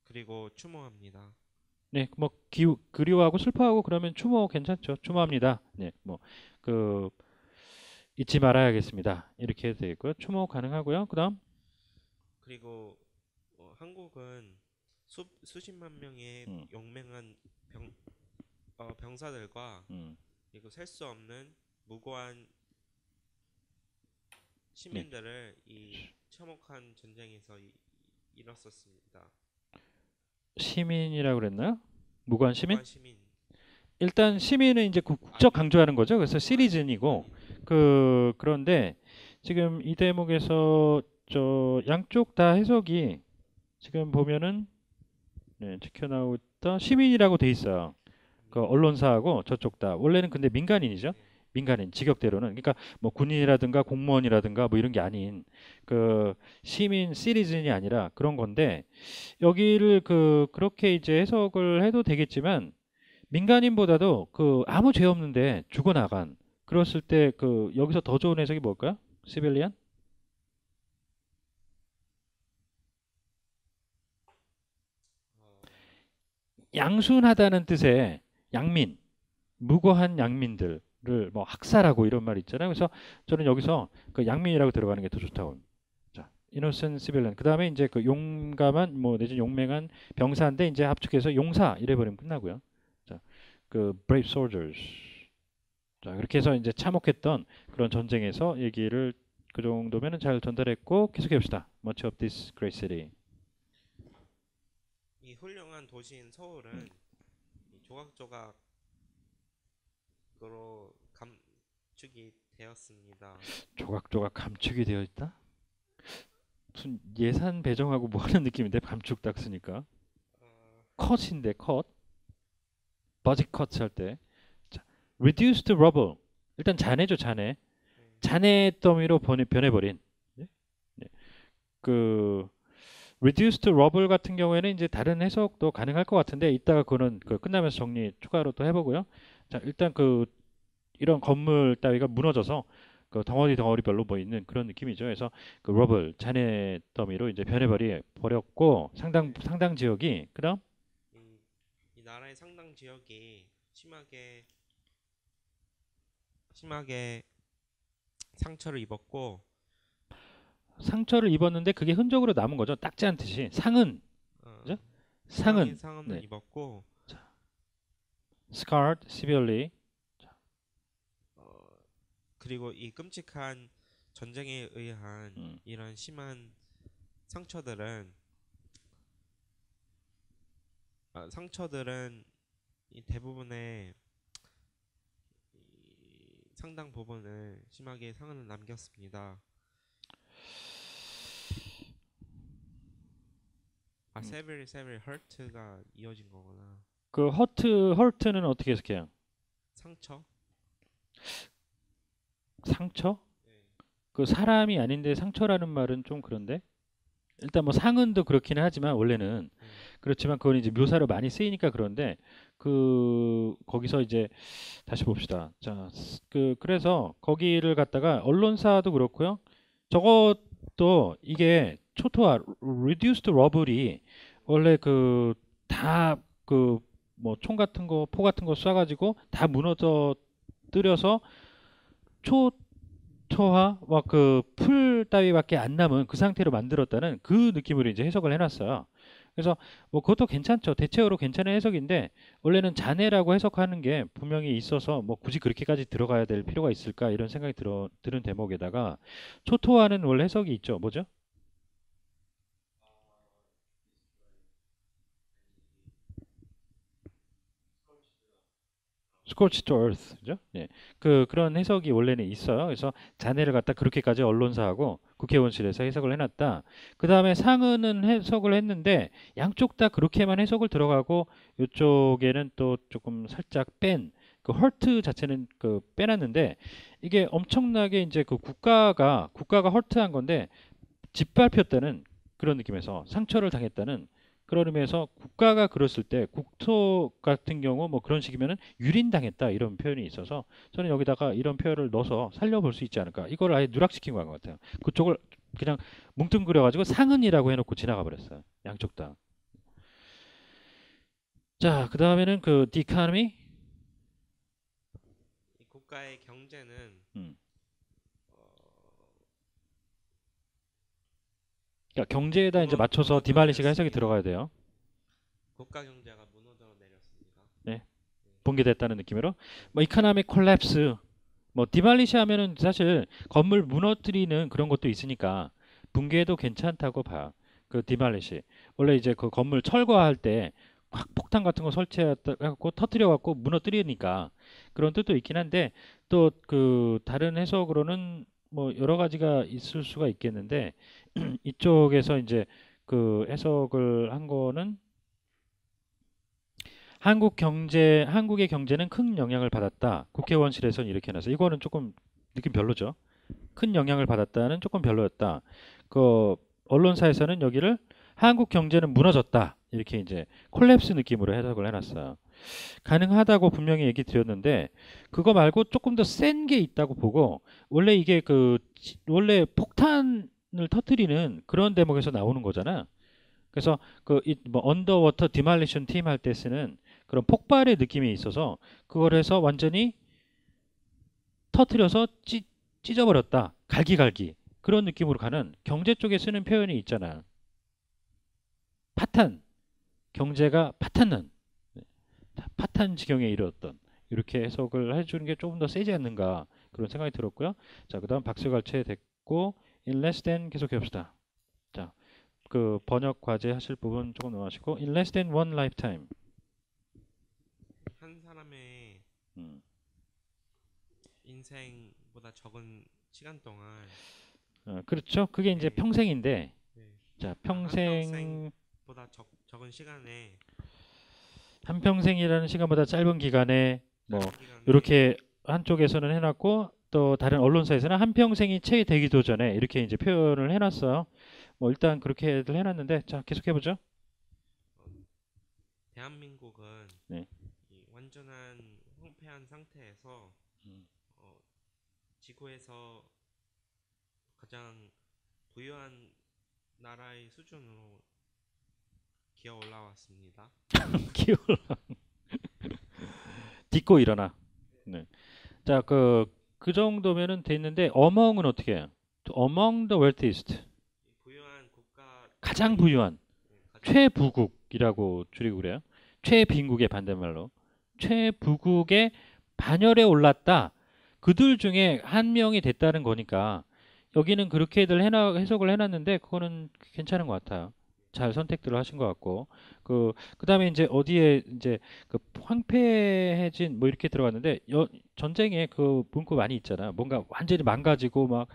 그리고 추모합니다. 네, 뭐 그리워하고 슬퍼하고 그러면 추모 괜찮죠. 추모합니다. 네, 뭐 그 잊지 말아야겠습니다. 이렇게 해도 되고요. 추모 가능하고요. 그다음 그리고 한국은 수십만 명의 음, 용맹한 병사들과 음, 그리고 셀 수 없는 무고한 네. 시민들을 이 참혹한 전쟁에서 잃었었습니다. 시민이라고 그랬나요? 무고한 시민? 무고한 시민. 일단 시민은 이제 국적 강조하는 거죠. 그래서 시리즌이고 그런데 지금 이 대목에서 저 양쪽 다 해석이 지금 보면은 네, 지켜나오다 시민이라고 돼 있어요. 그 언론사하고 저쪽 다 원래는 근데 민간인이죠. 네. 민간인 직역대로는 그러니까 뭐 군인이라든가 공무원이라든가 뭐 이런 게 아닌 그 시민 시리즌이 아니라 그런 건데 여기를 그렇게 이제 해석을 해도 되겠지만 민간인보다도 그 아무 죄 없는데 죽어나간 그랬을 때 그 여기서 더 좋은 해석이 뭘까요? 시빌리안? 어, 양순하다는 뜻의 양민, 무고한 양민들을 뭐 학살하고 이런 말 있잖아요. 그래서 저는 여기서 그 양민이라고 들어가는 게 더 좋다고 합니다. 자, innocent civilian. 그 다음에 이제 그 용감한 뭐 내지 용맹한 병사인데 이제 합축해서 용사 이래버리면 끝나고요. 자, 그 brave soldiers. 자, 그렇게 해서 이제 참혹했던 그런 전쟁에서 얘기를 그 정도면은 잘 전달했고 계속해 봅시다. Much of this great city. 이 훌륭한 도시인 서울은 이 조각조각으로 감축이 되었습니다. 조각조각 감축이 되어 있다? 무슨 예산 배정하고 뭐 하는 느낌인데 감축 딱 쓰니까 어, 컷인데 컷 버짓 컷 할 때 자, reduced rubble 일단 잔해죠 잔해 네. 잔해 더미로 변해버린 예? 예. 그 reduced rubble 같은 경우에는 이제 다른 해석도 가능할 것 같은데 이따가 그거는 그 끝나면서 정리 추가로 또 해보고요. 자 일단 그 이런 건물 따위가 무너져서 그 덩어리 덩어리별로 뭐 있는 그런 느낌이죠. 그래서 그 러블 잔해 더미로 이제 버렸고 상당 지역이 그다음 이, 이 나라의 상당 지역이 심하게 상처를 입었고 상처를 입었는데 그게 흔적으로 남은 거죠. 닦지 않듯이 상은 어, 그죠? 심하게 상은 상흔을 네. 입었고 자, scarred severely 어, 그리고 이 끔찍한 전쟁에 의한 음, 이런 심한 상처들은 상처들은 이 대부분의 이 상당 부분을 심하게 상흔을 남겼습니다. 음. severely hurt가 이어진 거구나. 그 hurt는 어떻게 해석해요? 상처? 상처? 네. 그 사람이 아닌데 상처라는 말은 좀 그런데 일단 뭐 상은도 그렇기는 하지만 원래는 네. 그렇지만 그건 이제 묘사로 많이 쓰이니까 그런데 그 거기서 이제 다시 봅시다. 자, 그래서 거기를 갖다가 언론사도 그렇고요. 저것도 이게 초토화 reduced ruble이 원래 그 다 그 뭐 총 같은 거, 포 같은 거 쏴가지고 다 무너져 뜨려서 초토화와 그 풀 따위밖에 안 남은 그 상태로 만들었다는 그 느낌으로 이제 해석을 해놨어요. 그래서 뭐 그것도 괜찮죠. 대체로 괜찮은 해석인데 원래는 잔해라고 해석하는 게 분명히 있어서 뭐 굳이 그렇게까지 들어가야 될 필요가 있을까 이런 생각이 드는 대목에다가 초토화는 원래 해석이 있죠. 뭐죠? scorched earth, 그죠? 예. 그런 해석이 원래는 있어요. 그래서 잔해를 갖다 그렇게까지 언론사하고 국회의원실에서 해석을 해놨다. 그 다음에 상은은 해석을 했는데 양쪽 다 그렇게만 해석을 들어가고 이쪽에는 또 조금 살짝 그 헐트 자체는 그 빼놨는데 이게 엄청나게 이제 그 국가가 헐트한 건데 짓밟혔다는 그런 느낌에서 상처를 당했다는 그런 의미에서 국가가 그랬을 때 국토 같은 경우 뭐 그런 식이면은 유린당했다 이런 표현이 있어서 저는 여기다가 이런 표현을 넣어서 살려볼 수 있지 않을까 이걸 아예 누락시킨 것 같아요. 그쪽을 그냥 뭉뚱그려가지고 상은이라고 해놓고 지나가 버렸어요. 양쪽 다. 자, 그 다음에는 그 디카노미 이 국가의 경제는 음. 어, 그러니까 경제에다 이제 맞춰서 무너져 디말리시가 해석이 내렸습니다. 들어가야 돼요. 국가 경제가 무너져 내렸습니다. 네, 네. 붕괴됐다는 느낌으로 네. 뭐 이카노믹 콜랩스 뭐 디말리시 하면은 사실 건물 무너뜨리는 그런 것도 있으니까 붕괴도 괜찮다고 봐. 그 디말리시 원래 이제 그 건물 철거할 때 확 폭탄 같은 거 설치해갖고 터뜨려갖고 무너뜨리니까 그런 뜻도 있긴 한데 또 그 다른 해석으로는 뭐 여러 가지가 있을 수가 있겠는데 이쪽에서 이제 그 해석을 한 거는 한국의 경제는 큰 영향을 받았다. 국회의원실에서는 이렇게 해놨어. 이거는 조금 느낌 별로죠. 큰 영향을 받았다는 조금 별로였다. 그 언론사에서는 여기를 한국 경제는 무너졌다. 이렇게 이제 콜랩스 느낌으로 해석을 해놨어요. 가능하다고 분명히 얘기 드렸는데 그거 말고 조금 더 센 게 있다고 보고 원래 이게 원래 폭탄을 터뜨리는 그런 대목에서 나오는 거잖아. 그래서 뭐 언더워터 디말리션 팀 할 때 쓰는 그런 폭발의 느낌이 있어서 그걸 해서 완전히 터뜨려서 찢어버렸다. 갈기갈기. 그런 느낌으로 가는 경제 쪽에 쓰는 표현이 있잖아. 파탄. 경제가 파탄난. 파탄 지경에 이르렀던. 이렇게 해석을 해주는 게 조금 더 세지 않는가. 그런 생각이 들었고요. 자, 그 다음 박스갈채 됐고, in less than 계속해 봅시다. 자, 그 번역 과제 하실 부분 조금 넘어가시고, in less than one lifetime. 한 사람의 음, 인생보다 적은 시간 동안 그렇죠. 그게 이제 네, 평생인데, 네. 자, 한 평생, 평생보다 적은 시간에 한평생이라는 시간보다 짧은 기간에 뭐 짧은 기간에 이렇게 한쪽에서는 해놨고 또 다른 언론사에서는 한평생이 채 되기도 전에 이렇게 이제 표현을 해놨어요. 뭐 일단 그렇게들 해놨는데 자 계속해보죠. 어, 대한민국은 네. 이 완전한 황폐한 상태에서 음, 어, 지구에서 가장 부유한 나라의 수준으로 기어 올라왔습니다. 기울 딛고 일어나. 네. 자, 그 정도면은 돼 있는데 among은 어떻게 해요? among the wealthiest. 이 부유한 국가 가장 부유한 가장 최부국이라고 줄이고 그래요. 최빈국의 반대말로 최부국의 반열에 올랐다. 그들 중에 한 명이 됐다는 거니까 여기는 그렇게들 해석을 해놨는데 그거는 괜찮은 것 같아요. 잘 선택들을 하신 것 같고 그다음에 이제 어디에 이제 그 황폐해진 뭐 이렇게 들어갔는데 전쟁에 그 문구 많이 있잖아. 뭔가 완전히 망가지고 막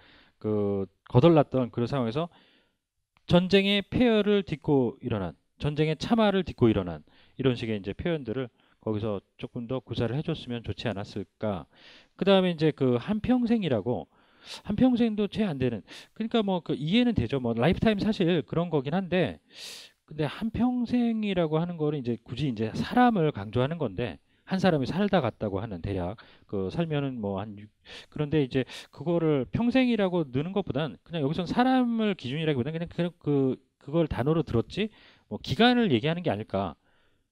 거덜났던 그런 상황에서 전쟁의 폐허를 딛고 일어난, 전쟁의 참화를 딛고 일어난 이런 식의 이제 표현들을 거기서 조금 더 구사를 해줬으면 좋지 않았을까. 그 다음에 이제 그 한평생이라고 한평생도 채 안 되는. 그러니까 뭐 그 이해는 되죠. 뭐 라이프타임 사실 그런 거긴 한데, 근데 한평생이라고 하는 거는 이제 굳이 이제 사람을 강조하는 건데. 한 사람이 살다 갔다고 하는 대략 살면은 뭐 그런데 이제 그거를 평생이라고 넣는 것보단 그냥 여기선 사람을 기준이라기보다는 그냥 그걸 단어로 들었지 뭐 기간을 얘기하는 게 아닐까.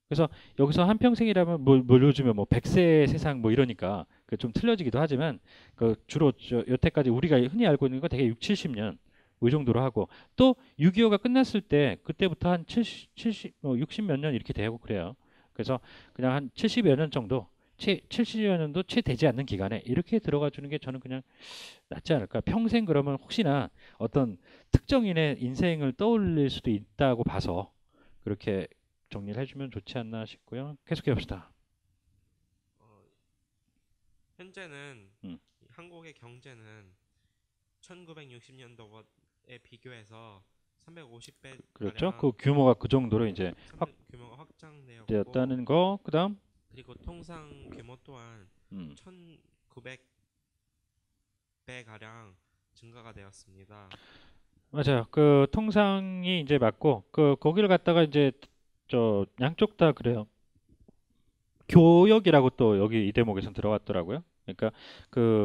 그래서 여기서 한평생이라면 뭐 요즘에 뭐 100세 세상 뭐 이러니까 좀 틀려지기도 하지만 주로 여태까지 우리가 흔히 알고 있는 거 되게 6, 70년 이 정도로 하고 또 6.25가 끝났을 때 그때부터 한 70, 60 몇 년 이렇게 되고 그래요. 그래서 그냥 한 70여 년 정도 70여 년도 채 되지 않는 기간에 이렇게 들어가 주는 게 저는 그냥 낫지 않을까. 평생 그러면 혹시나 어떤 특정인의 인생을 떠올릴 수도 있다고 봐서 그렇게 정리를 해주면 좋지 않나 싶고요. 계속해 봅시다. 어, 현재는 음, 한국의 경제는 1960년도에 비교해서 350배 그렇죠. 그 가량 규모가 그 정도로 이제 규모가 확장되었고 확대였다는 거. 그다음, 그리고 통상 규모 또한 음, 1900배 가량 증가가 되었습니다. 맞아요. 그 통상이 이제 맞고 거기를 갖다가 이제 저 양쪽 다 그래요. 교역이라고 또 여기 이 대목에선 들어갔더라고요. 그러니까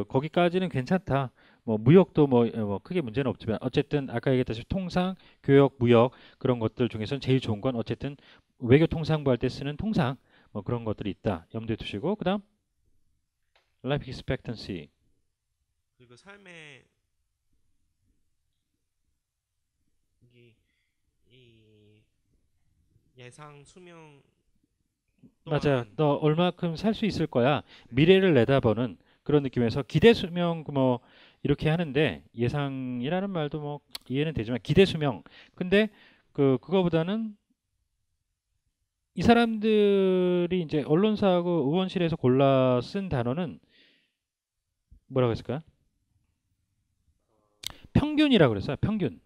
거기까지는 괜찮다. 뭐 무역도 뭐 크게 문제는 없지만 어쨌든 아까 얘기했다시피 통상, 교역, 무역 그런 것들 중에서는 제일 좋은 건 어쨌든 외교 통상부 할 때 쓰는 통상 뭐 그런 것들이 있다. 염두에 두시고 그다음 life expectancy. 그리고 삶의 이 예상 수명 맞아. 또한 너 얼마큼 살 수 있을 거야. 미래를 내다보는 그런 느낌에서 기대 수명 뭐 이렇게 하는데 예상이라는 말도 뭐 이해는 되지만 기대 수명. 근데 그거보다는 이 사람들이 이제 언론사하고 의원실에서 골라 쓴 단어는 뭐라고 했을까? 평균이라고 그랬어요. 평균.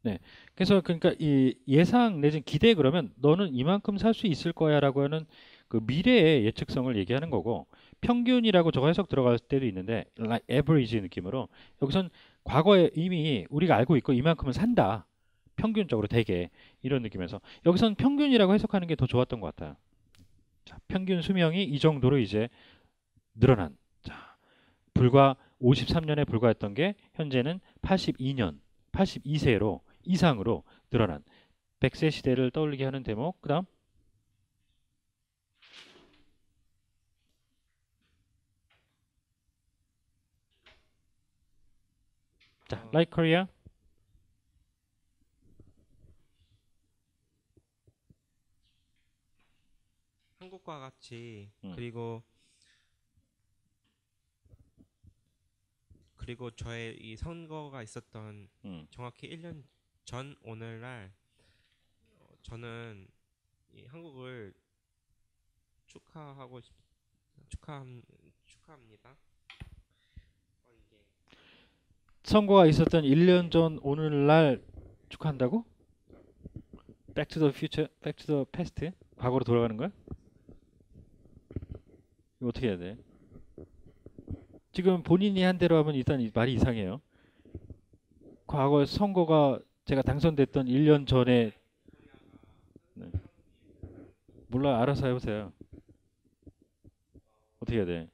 네. 그래서 그러니까 이 예상 내지 기대 그러면 너는 이만큼 살 수 있을 거야라고 하는 그 미래의 예측성을 얘기하는 거고 평균이라고 저거 해석 들어갈 때도 있는데 like average 느낌으로 여기선 과거에 이미 우리가 알고 있고 이만큼은 산다. 평균적으로 되게 이런 느낌에서 여기선 평균이라고 해석하는 게 더 좋았던 것 같아요. 자, 평균 수명이 이 정도로 이제 늘어난. 자, 불과 53년에 불과했던 게 현재는 82년, 82세로 이상으로 늘어난 100세 시대를 떠올리게 하는 대목. 그다음 자, like Korea. 한국과 같이 음. 그리고 저의 이 선거가 있었던 음. 정확히 1년 전 오늘날 저는 이 한국을 축하합니다. 이게 선거가 있었던 1년 전 오늘날 축하한다고? Back to the future, back to the past? 과거로 돌아가는 거야? 이거 어떻게 해야 돼? 지금 본인이 한 대로 하면 일단 말이 이상해요. 과거 선거가 제가 당선됐던 1년 전에 네. 몰라 알아서 해보세요. 어떻게 해야 돼?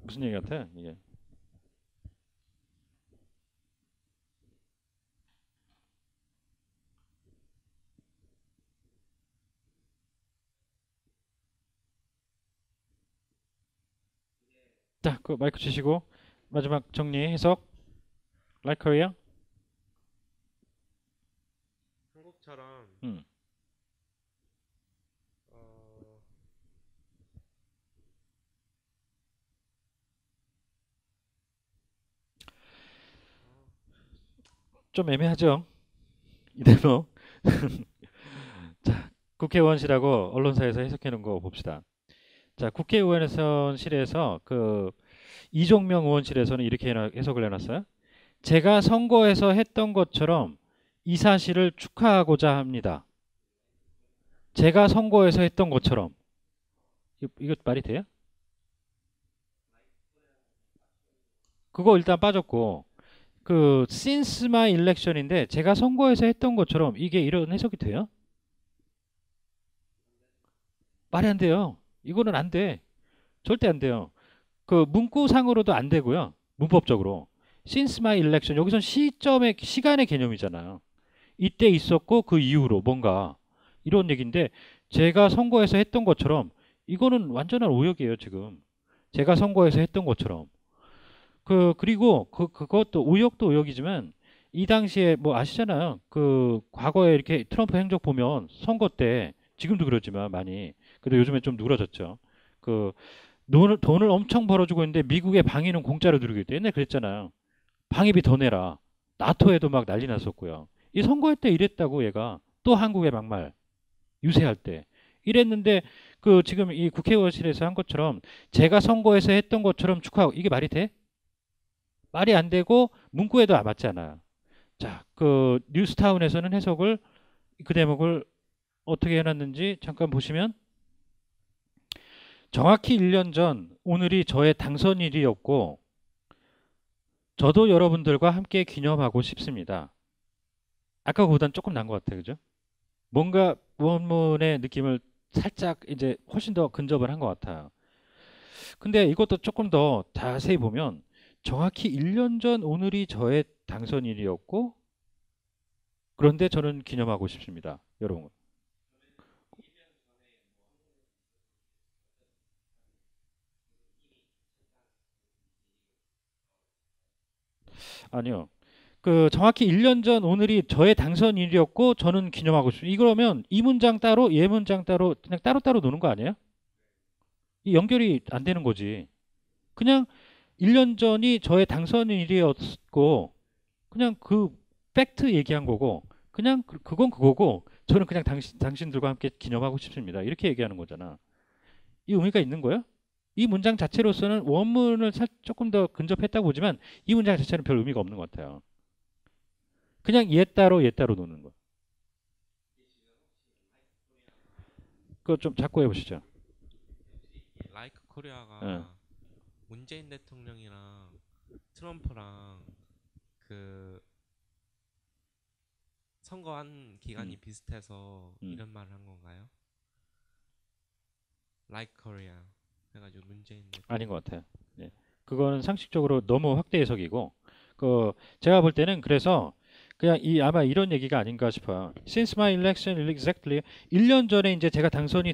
무슨 얘기 같아 이게? 자, 그 마이크 주시고 마지막 정리 해석. Like Korea? 한국처럼 음. 좀 애매하죠? 이대로. 자, 국회의원실하고 언론사에서 해석해 놓은 거 봅시다. 자, 국회의원실에서 그 이종명 의원실에서는 이렇게 해석을 해놨어요. 제가 선거에서 했던 것처럼 이 사실을 축하하고자 합니다. 제가 선거에서 했던 것처럼. 이거 말이 돼요? 그거 일단 빠졌고 그 since my election인데 제가 선거에서 했던 것처럼 이게 이런 해석이 돼요? 말이 안 돼요. 이거는 안 돼. 절대 안 돼요. 그 문구상으로도 안 되고요. 문법적으로. since my election 여기선 시점의 시간의 개념이잖아요. 이때 있었고 그 이후로 뭔가 이런 얘기인데 제가 선거에서 했던 것처럼 이거는 완전한 오역이에요, 지금. 제가 선거에서 했던 것처럼. 그리고 그것도 오역도 오역이지만 이 당시에 뭐 아시잖아요. 그 과거에 이렇게 트럼프 행적 보면 선거 때 지금도 그렇지만 많이 그래도 요즘에 좀 누그러졌죠. 그 돈을 엄청 벌어주고 있는데 미국의 방위는 공짜로 들어오고 있대. 옛날에 그랬잖아요. 방위비 더 내라. 나토에도 막 난리 났었고요. 이 선거할 때 이랬다고 얘가 또 한국의 막말 유세할 때 이랬는데 그 지금 이 국회의원실에서 한 것처럼 제가 선거에서 했던 것처럼 축하하고 이게 말이 돼? 말이 안 되고 문구에도 안 맞지 않아요. 자, 그 뉴스타운에서는 해석을 그 대목을 어떻게 해놨는지 잠깐 보시면 정확히 1년 전 오늘이 저의 당선일이었고 저도 여러분들과 함께 기념하고 싶습니다. 아까 그보단 조금 난 것 같아요. 그죠? 뭔가 원문의 느낌을 살짝 이제 훨씬 더 근접을 한 것 같아요. 근데 이것도 조금 더 자세히 보면 정확히 1년 전 오늘이 저의 당선일이었고 그런데 저는 기념하고 싶습니다. 여러분. 아니요. 그 정확히 1년 전 오늘이 저의 당선일이었고 저는 기념하고 싶습니다. 이러면 이 문장 따로 얘 문장 따로 그냥 따로따로 노는 거 아니에요? 이 연결이 안 되는 거지. 그냥 1년 전이 저의 당선일이었고 그냥 그 팩트 얘기한 거고 그냥 그건 그거고 저는 그냥 당신들과 함께 기념하고 싶습니다. 이렇게 얘기하는 거잖아. 이 의미가 있는 거야? 이 문장 자체로서는 원문을 조금 더 근접했다고 보지만 이 문장 자체는 별 의미가 없는 것 같아요. 그냥 얘 따로 노는 거. 그거 좀 자꾸 해보시죠. 라이크 코리아가 예. 문재인 대통령이랑 트럼프랑 그 선거한 기간이 비슷해서 이런 말을 한 건가요? 라이크 코리아 해가지고 문재인 대통령. 아닌 것 같아요. 예. 그거는 상식적으로 너무 확대 해석이고, 그 제가 볼 때는 그래서 그냥 아마 이런 얘기가 아닌가 싶어요. Since my election exactly 1년 전에 이제 제가 당선이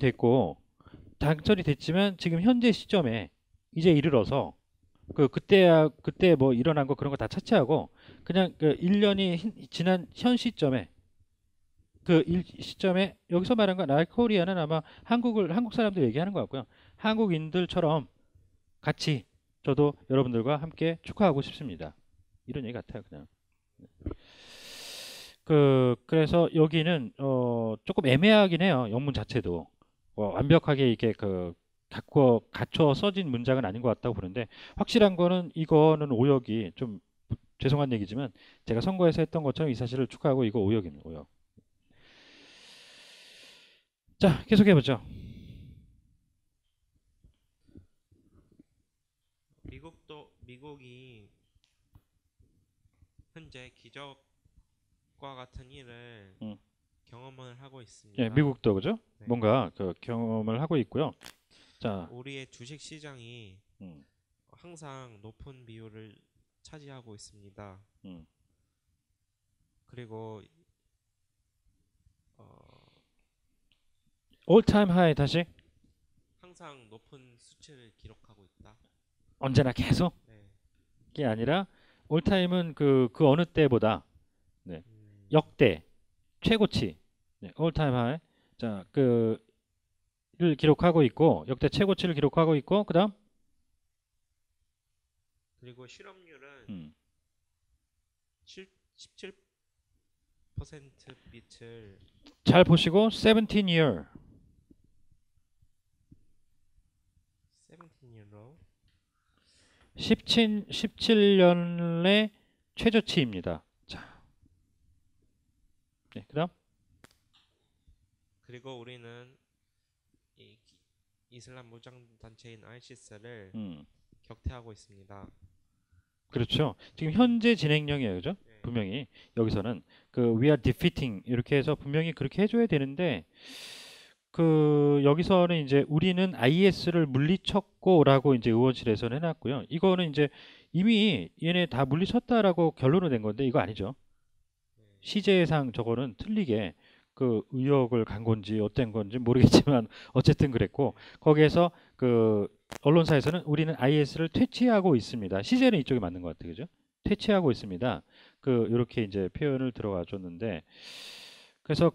됐지만 지금 현재 시점에 이제 이르러서 그때 뭐 일어난 거 그런 거 다 차치하고 그냥 그 1년이 지난 현 시점에 시점에 여기서 말한 건 라이크 코리아는 아마 한국 사람들 얘기하는 것 같고요. 한국인들처럼 같이 저도 여러분들과 함께 축하하고 싶습니다. 이런 얘기 같아요, 그냥. 그래서 여기는 조금 애매하긴 해요. 영문 자체도 완벽하게 이게 갖춰 써진 문장은 아닌 것 같다고 보는데 확실한 거는 이거는 오역이 좀 죄송한 얘기지만 제가 선거에서 했던 것처럼 이 사실을 축하하고 이거 오역입니다. 오역. 자, 계속해보죠. 미국이 현재 기적과 같은 일을 경험을 하고 있습니다. 예, 미국도 그죠? 네. 뭔가 그 경험을 하고 있고요. 자, 우리의 주식 시장이 항상 높은 비율을 차지하고 있습니다. 그리고 all time high 다시 항상 높은 수치를 기록하고 있다. 언제나 계속 네. 이게 아니라 all time은 그 어느 때보다 네. 역대 최고치 네, all time high 자, 를 기록하고 있고 역대 최고치를 기록하고 있고 그다음 그리고 실업률은 17% 빛을 잘 보시고 17year 17년의 최저치입니다. 자, 네, 그다음 그리고 우리는 이슬람 무장 단체인 ISIS를 격퇴하고 있습니다. 그렇죠. 지금 현재 진행형이에요, 그죠? 네. 분명히 여기서는 we are defeating 이렇게 해서 분명히 그렇게 해줘야 되는데 여기서는 이제 우리는 IS를 물리쳤고라고 이제 의원실에서는 해놨고요. 이거는 이제 이미 얘네 다 물리쳤다라고 결론을 낸 건데 이거 아니죠. 시제상 저거는 틀리게 의혹을 간 건지 어떤 건지 모르겠지만 어쨌든 그랬고 거기에서 언론사에서는 우리는 IS를 퇴치하고 있습니다. 시제는 이쪽이 맞는 것 같아요, 그죠? 퇴치하고 있습니다. 이렇게 이제 표현을 들어가 줬는데 그래서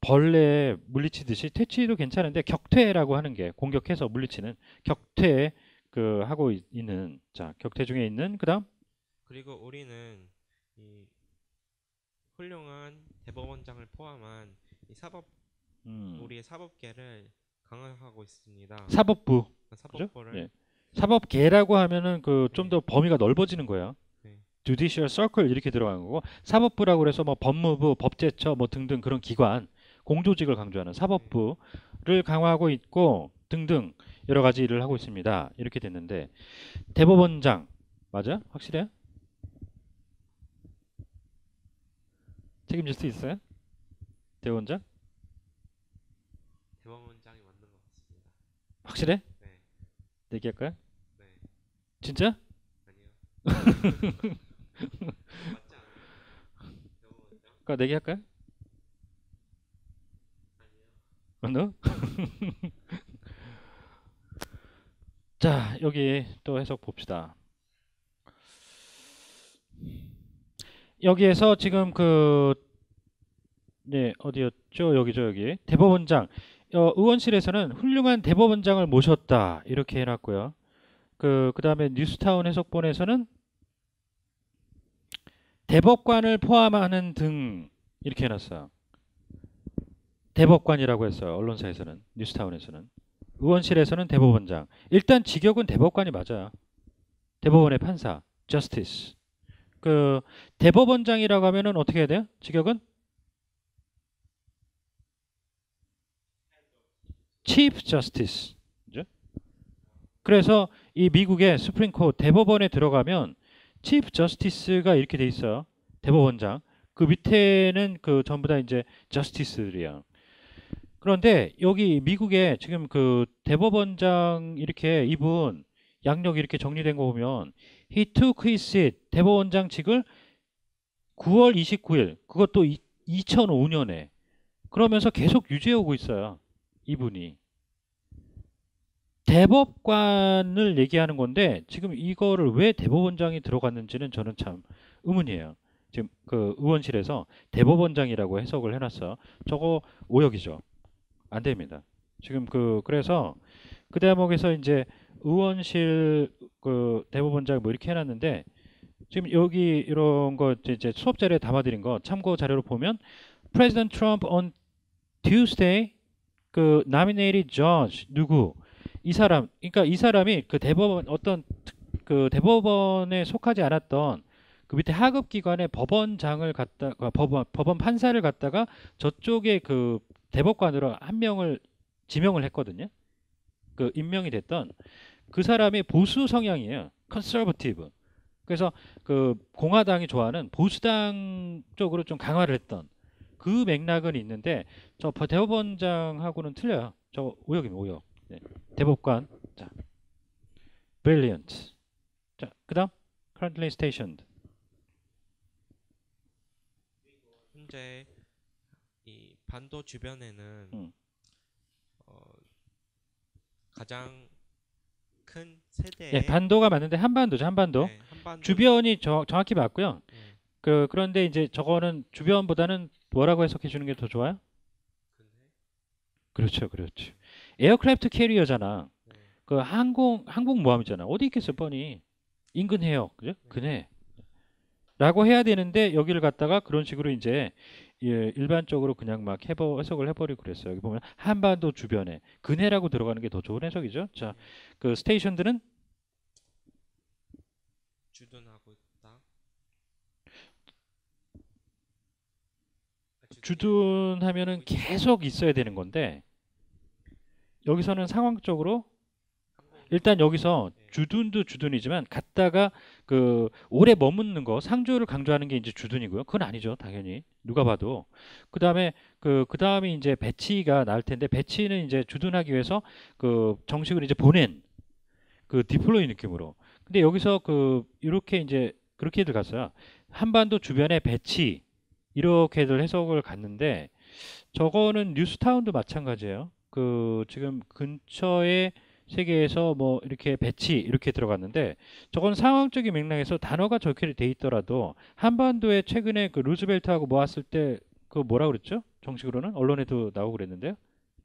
벌레 물리치듯이 퇴치도 괜찮은데 격퇴라고 하는 게 공격해서 물리치는 격퇴 하고 있는 자 격퇴 중에 있는 그다음 그리고 우리는 이 훌륭한 대법원장을 포함한 우리의 사법계를 강화하고 있습니다. 사법부를 네. 사법계라고 하면은 좀 더 범위가 넓어지는 거예요. Judicial Circle 이렇게 들어가는 거고 사법부라고 그래서 뭐 법무부, 법제처 뭐 등등 그런 기관 공조직을 강조하는 사법부를 강화하고 있고 등등 여러 가지 일을 하고 있습니다. 이렇게 됐는데 대법원장 맞아? 확실해요? 책임질 수 있어요? 대법원장? 대법원장이 맞는 것 같습니다. 확실해? 네. 얘기할까요? 네. 진짜? 아니요. 맞지 않아요? 대법원장? 내기할까요? 아니요. 자, 여기 또 해석 봅시다. 여기에서 지금 네, 어디였죠? 여기죠, 여기. 대법원장. 의원실에서는 훌륭한 대법원장을 모셨다. 이렇게 해놨고요. 그다음에 뉴스타운 해석본에서는 대법관을 포함하는 등 이렇게 해놨어요. 대법관이라고 했어요. 언론사에서는, 뉴스타운에서는. 의원실에서는 대법원장. 일단 직역은 대법관이 맞아요. 대법원의 판사, justice. 그 대법원장이라고 하면은 어떻게 해야 돼요? 직역은 Chief Justice. 그죠? 그래서 이 미국의 수프림 코트 대법원에 들어가면 Chief Justice가 이렇게 돼 있어요. 대법원장. 그 밑에는 그 전부 다 이제 Justice들이야. 그런데 여기 미국에 지금 그 대법원장 이렇게 이분 양력이 이렇게 정리된 거 보면 he took his seat 대법원장직을 9월 29일 그것도 2005년에 그러면서 계속 유지해 오고 있어요. 이분이 대법관을 얘기하는 건데 지금 이거를 왜 대법원장이 들어갔는지는 저는 참 의문이에요. 지금 그 의원실에서 대법원장이라고 해석을 해놨어. 저거 오역이죠. 안 됩니다. 지금 그래서 그 대목에서 이제 의원실 그 대법원장 뭐 이렇게 해놨는데 지금 여기 이런 거 이제 수업 자료에 담아드린 거 참고 자료로 보면 President Trump on Tuesday 그 nominated judge 누구 이 사람 그러니까 이 사람이 그 대법원 어떤 그 대법원에 속하지 않았던 그 밑에 하급 기관의 법원장을 갖다가 법원 판사를 갖다가 저쪽에 그 대법관으로 한 명을 지명을 했거든요. 그 임명이 됐던 그 사람이 보수 성향이에요. 컨서버티브. 그래서 그 공화당이 좋아하는 보수당 쪽으로 좀 강화를 했던 그 맥락은 있는데 저 대법원장하고는 틀려요. 저 오역입니다. 오역. 네. 대법관. 자, brilliant. 자, 그다음 currently stationed. 현재 이 반도 주변에는 음. 가장 큰 세대의 예, 반도가 맞는데 한반도죠. 한반도. 네, 한반도 주변이 정확히 맞고요. 네, 그런데 이제 저거는 주변보다는 뭐라고 해석해 주는 게 더 좋아요? 근데 그렇죠, 그렇죠. 에어크래프트 캐리어잖아. 네, 그 항공모함이잖아. 어디 있겠어, 뻔히. 인근 해역, 그죠? 네. 근해. 라고 해야 되는데 여기를 갖다가 그런 식으로 이제 예, 일반적으로 그냥 막 해석을 해버리고 그랬어요. 여기 보면 한반도 주변에 근해라고 들어가는 게 더 좋은 해석이죠. 자, 그 스테이션들은 주둔하고 있다. 주둔하면은 계속 있어야 되는 건데 여기서는 상황적으로 일단 여기서 네. 주둔도 주둔이지만 갔다가 그 오래 머무는 거 상주를 강조하는 게 이제 주둔이고요. 그건 아니죠, 당연히 누가 봐도. 그다음에 그다음에 이제 배치가 나올 텐데 배치는 이제 주둔하기 위해서 그 정식으로 이제 보낸 그 디플로이 느낌으로. 근데 여기서 그 이렇게 이제 그렇게들 갔어요. 한반도 주변에 배치 이렇게들 해석을 갔는데 저거는 뉴스타운도 마찬가지예요. 그 지금 근처에 세계에서 뭐 이렇게 배치 이렇게 들어갔는데 저건 상황적인 맥락에서 단어가 적혀 돼 있더라도 한반도에 최근에 그 루즈벨트하고 모았을 때 그 뭐라 그랬죠? 정식으로는 언론에도 나오고 그랬는데요.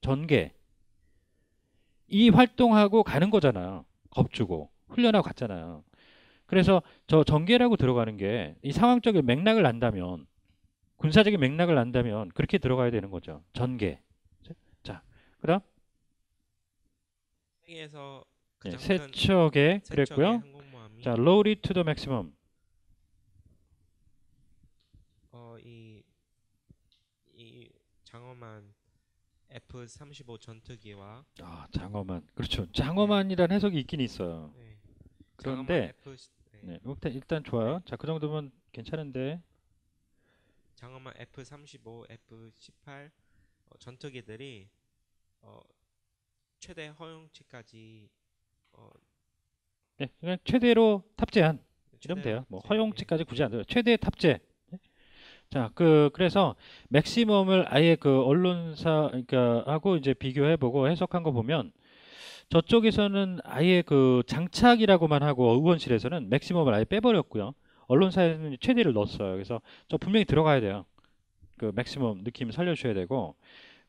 전개 이 활동하고 가는 거잖아요. 겁주고 훈련하고 갔잖아요. 그래서 저 전개라고 들어가는 게 이 상황적인 맥락을 안다면 군사적인 맥락을 안다면 그렇게 들어가야 되는 거죠. 전개. 자, 그다음 세계에서 네, 가장 큰 세척에 세척의 그랬고요. 항공모함이 자, loaded to the maximum. 이 장엄한 F-35 전투기와 아, 장어만. 그렇죠. 장어만이라는 해석이 있긴 있어요. 네, 장엄한 그런데 F 네, 일단 좋아요. 자, 그 정도면 괜찮은데. 장엄한 F-35, F-18 전투기들이 최대 허용치까지 네, 그냥 최대로 탑재한 이러면 최대 돼요. 뭐 탑재, 허용치까지 굳이 안 돼요. 최대 탑재. 네? 자, 그래서 맥시멈을 아예 그 언론사 그러니까 하고 이제 비교해 보고 해석한 거 보면 저쪽에서는 아예 그 장착이라고만 하고 의원실에서는 맥시멈을 아예 빼버렸고요. 언론사에서는 최대를 넣었어요. 그래서 저 분명히 들어가야 돼요. 그 맥시멈 느낌 살려주셔야 되고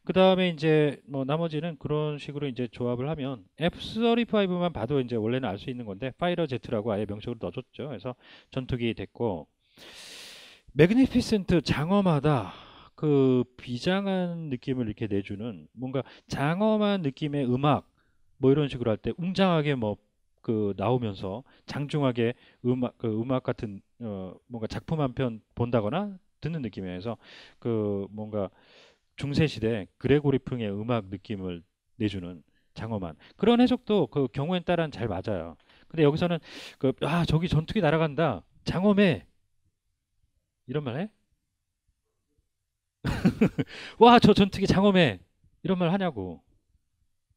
그 다음에 이제 뭐 나머지는 그런 식으로 이제 조합을 하면 F-35만 봐도 이제 원래는 알 수 있는 건데 파이터 제트라고 아예 명칭으로 넣어줬죠. 그래서 전투기 됐고 매그니피센트 장엄하다. 그 비장한 느낌을 이렇게 내주는 뭔가 장엄한 느낌의 음악 뭐 이런 식으로 할 때 웅장하게 뭐 그 나오면서 장중하게 음악 같은 뭔가 작품 한 편 본다거나 듣는 느낌이에요. 그래서 그 뭔가 중세 시대 그레고리 풍의 음악 느낌을 내주는 장엄한 그런 해석도 그 경우엔 따라 잘 맞아요. 근데 여기서는 저기 전투기 날아간다. 장엄해. 이런 말 해? 와, 저 전투기 장엄해. 이런 말 하냐고.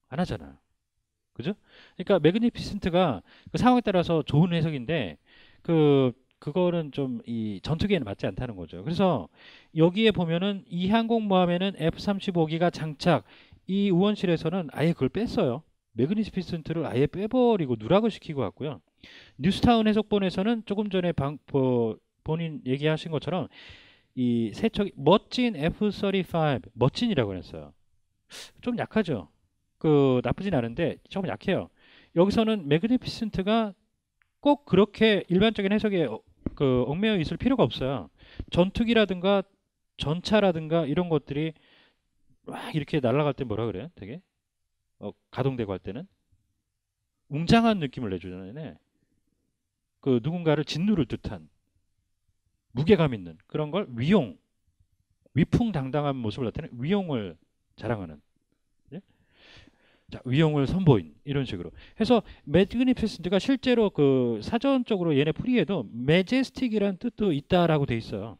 안 하잖아. 그죠? 그러니까 매그니피센트가 그 상황에 따라서 좋은 해석인데 그거는 좀 이 전투기에는 맞지 않다는 거죠. 그래서 여기에 보면은 이 항공모함에는 F-35기가 장착. 이 의원실에서는 아예 그걸 뺐어요. 매그니피센트를 아예 빼버리고 누락을 시키고 왔고요. 뉴스타운 해석본에서는 조금 전에 본인 얘기하신 것처럼 이 세척 멋진 F-35 멋진이라고 했어요. 좀 약하죠. 나쁘진 않은데 조금 약해요. 여기서는 매그니피센트가 꼭 그렇게 일반적인 해석에 얽매여 있을 필요가 없어요. 전투기라든가 전차라든가 이런 것들이 막 이렇게 날아갈 때 뭐라 그래요? 되게 가동되고 할 때는 웅장한 느낌을 내주잖아요. 누군가를 짓누를 듯한 무게감 있는 그런 걸 위풍당당한 모습을 나타내는 위용을 자랑하는 예? 자, 위용을 선보인 이런 식으로 해서 매그니피센트가 실제로 사전적으로 얘네 풀이에도 매제스틱이라는 뜻도 있다라고 돼 있어요.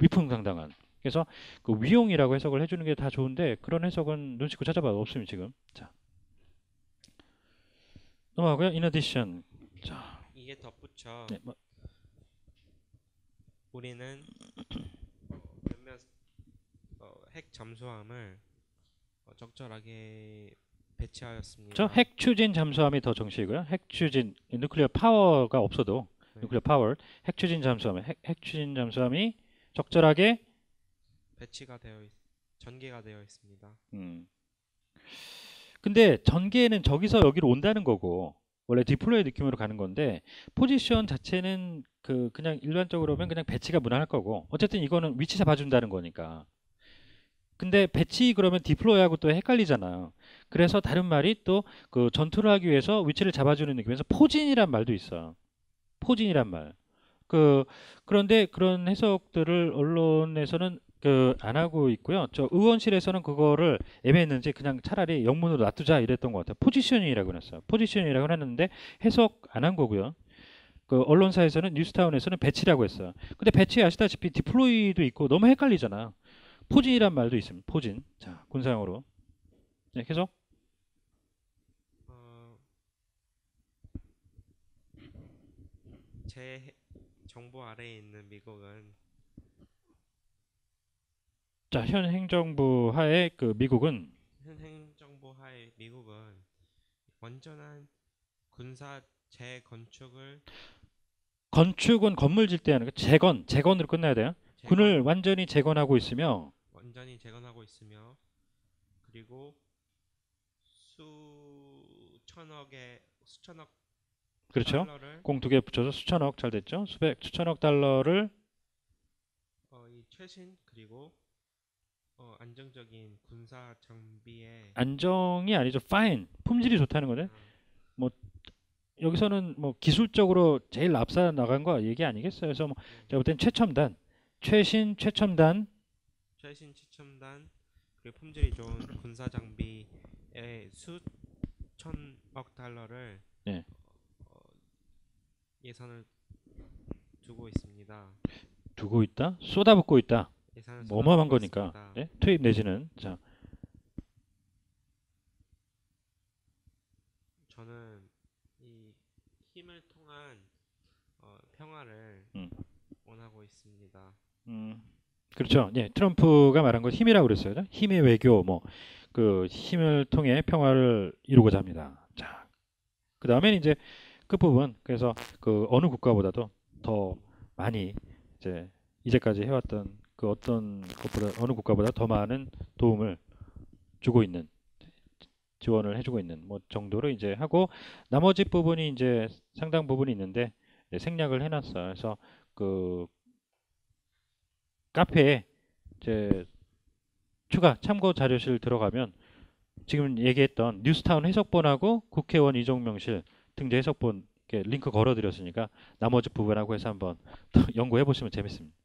위풍당당한. 그래서 위용이라고 해석을 해주는 게 다 좋은데 그런 해석은 눈 씻고 찾아봐도 없으면 지금. 자, 넘어가고요. In addition. 자, 이게 덧붙여 네, 우리는 몇몇 핵 잠수함을 적절하게 배치하였습니다. 핵 추진 잠수함이 더 정식이고요. 핵 추진 누클리어 파워가 없어도 네. 누클리어 파워 핵 추진 잠수함이 적절하게 전개가 되어 있습니다. 근데 전개는 저기서 여기로 온다는 거고 원래 디플로이 느낌으로 가는 건데 포지션 자체는 그냥 일반적으로 보면 그냥 배치가 무난할 거고 어쨌든 이거는 위치 잡아준다는 거니까. 근데 배치 그러면 디플로이하고 또 헷갈리잖아요. 그래서 다른 말이 또 전투를 하기 위해서 위치를 잡아주는 느낌에서 포진이란 말도 있어요. 포진이란 말. 그런데 그런 해석들을 언론에서는 안 하고 있고요. 저 의원실에서는 그거를 애매했는지 그냥 차라리 영문으로 놔두자 이랬던 것 같아요. 포지셔닝이라고 했어요. 포지셔닝이라고 했는데 해석 안 한 거고요. 언론사에서는 뉴스타운에서는 배치라고 했어요. 근데 배치 아시다시피 디플로이도 있고 너무 헷갈리잖아. 포진이란 말도 있습니다. 포진. 자, 군사용어로. 네, 계속. 제 정부 아래에 있는 미국은 자, 현 행정부 하에 미국은 완전한 군사 건축은 건물 질 때 하는 거 재건으로 끝나야 돼요. 군을 완전히 재건하고 있으며 그리고 수천억 그렇죠. 달러를 공 두 개 붙여서 수천억 잘 됐죠. 수천억 달러를 이 최신 그리고 안정적인 군사 장비에 안정이 아니죠. fine 품질이 좋다는 거죠. 뭐 여기서는 뭐 기술적으로 제일 앞서 나간 거 얘기 아니겠어요. 그래서 뭐 제가 볼 땐 최신 최첨단 그리고 품질이 좋은 군사 장비에 수천억 달러를 네. 예산을 두고 있습니다. 두고 있다? 쏟아붓고 있다. 어마어마한 거니까. 있습니다. 네? 투입 내지는 자. 저는 이 힘을 통한 평화를 원하고 있습니다. 그렇죠. 예, 트럼프가 말한 건 힘이라고 그랬어요. 힘의 외교, 힘을 통해 평화를 이루고자 합니다. 자, 그 다음에 이제 끝부분. 그래서 어느 국가보다도 더 많이 이제까지 해왔던 어떤 것보다 어느 국가보다 더 많은 도움을 주고 있는 지원을 해주고 있는 뭐 정도로 이제 하고 나머지 부분이 이제 상당 부분이 있는데 생략을 해놨어요. 그래서 카페에 이제 추가 참고 자료실 들어가면 지금 얘기했던 뉴스타운 해석본하고 국회의원 이종명실 등재 해석본 이렇게 링크 걸어드렸으니까 나머지 부분하고 해서 한번 연구해 보시면 재밌습니다.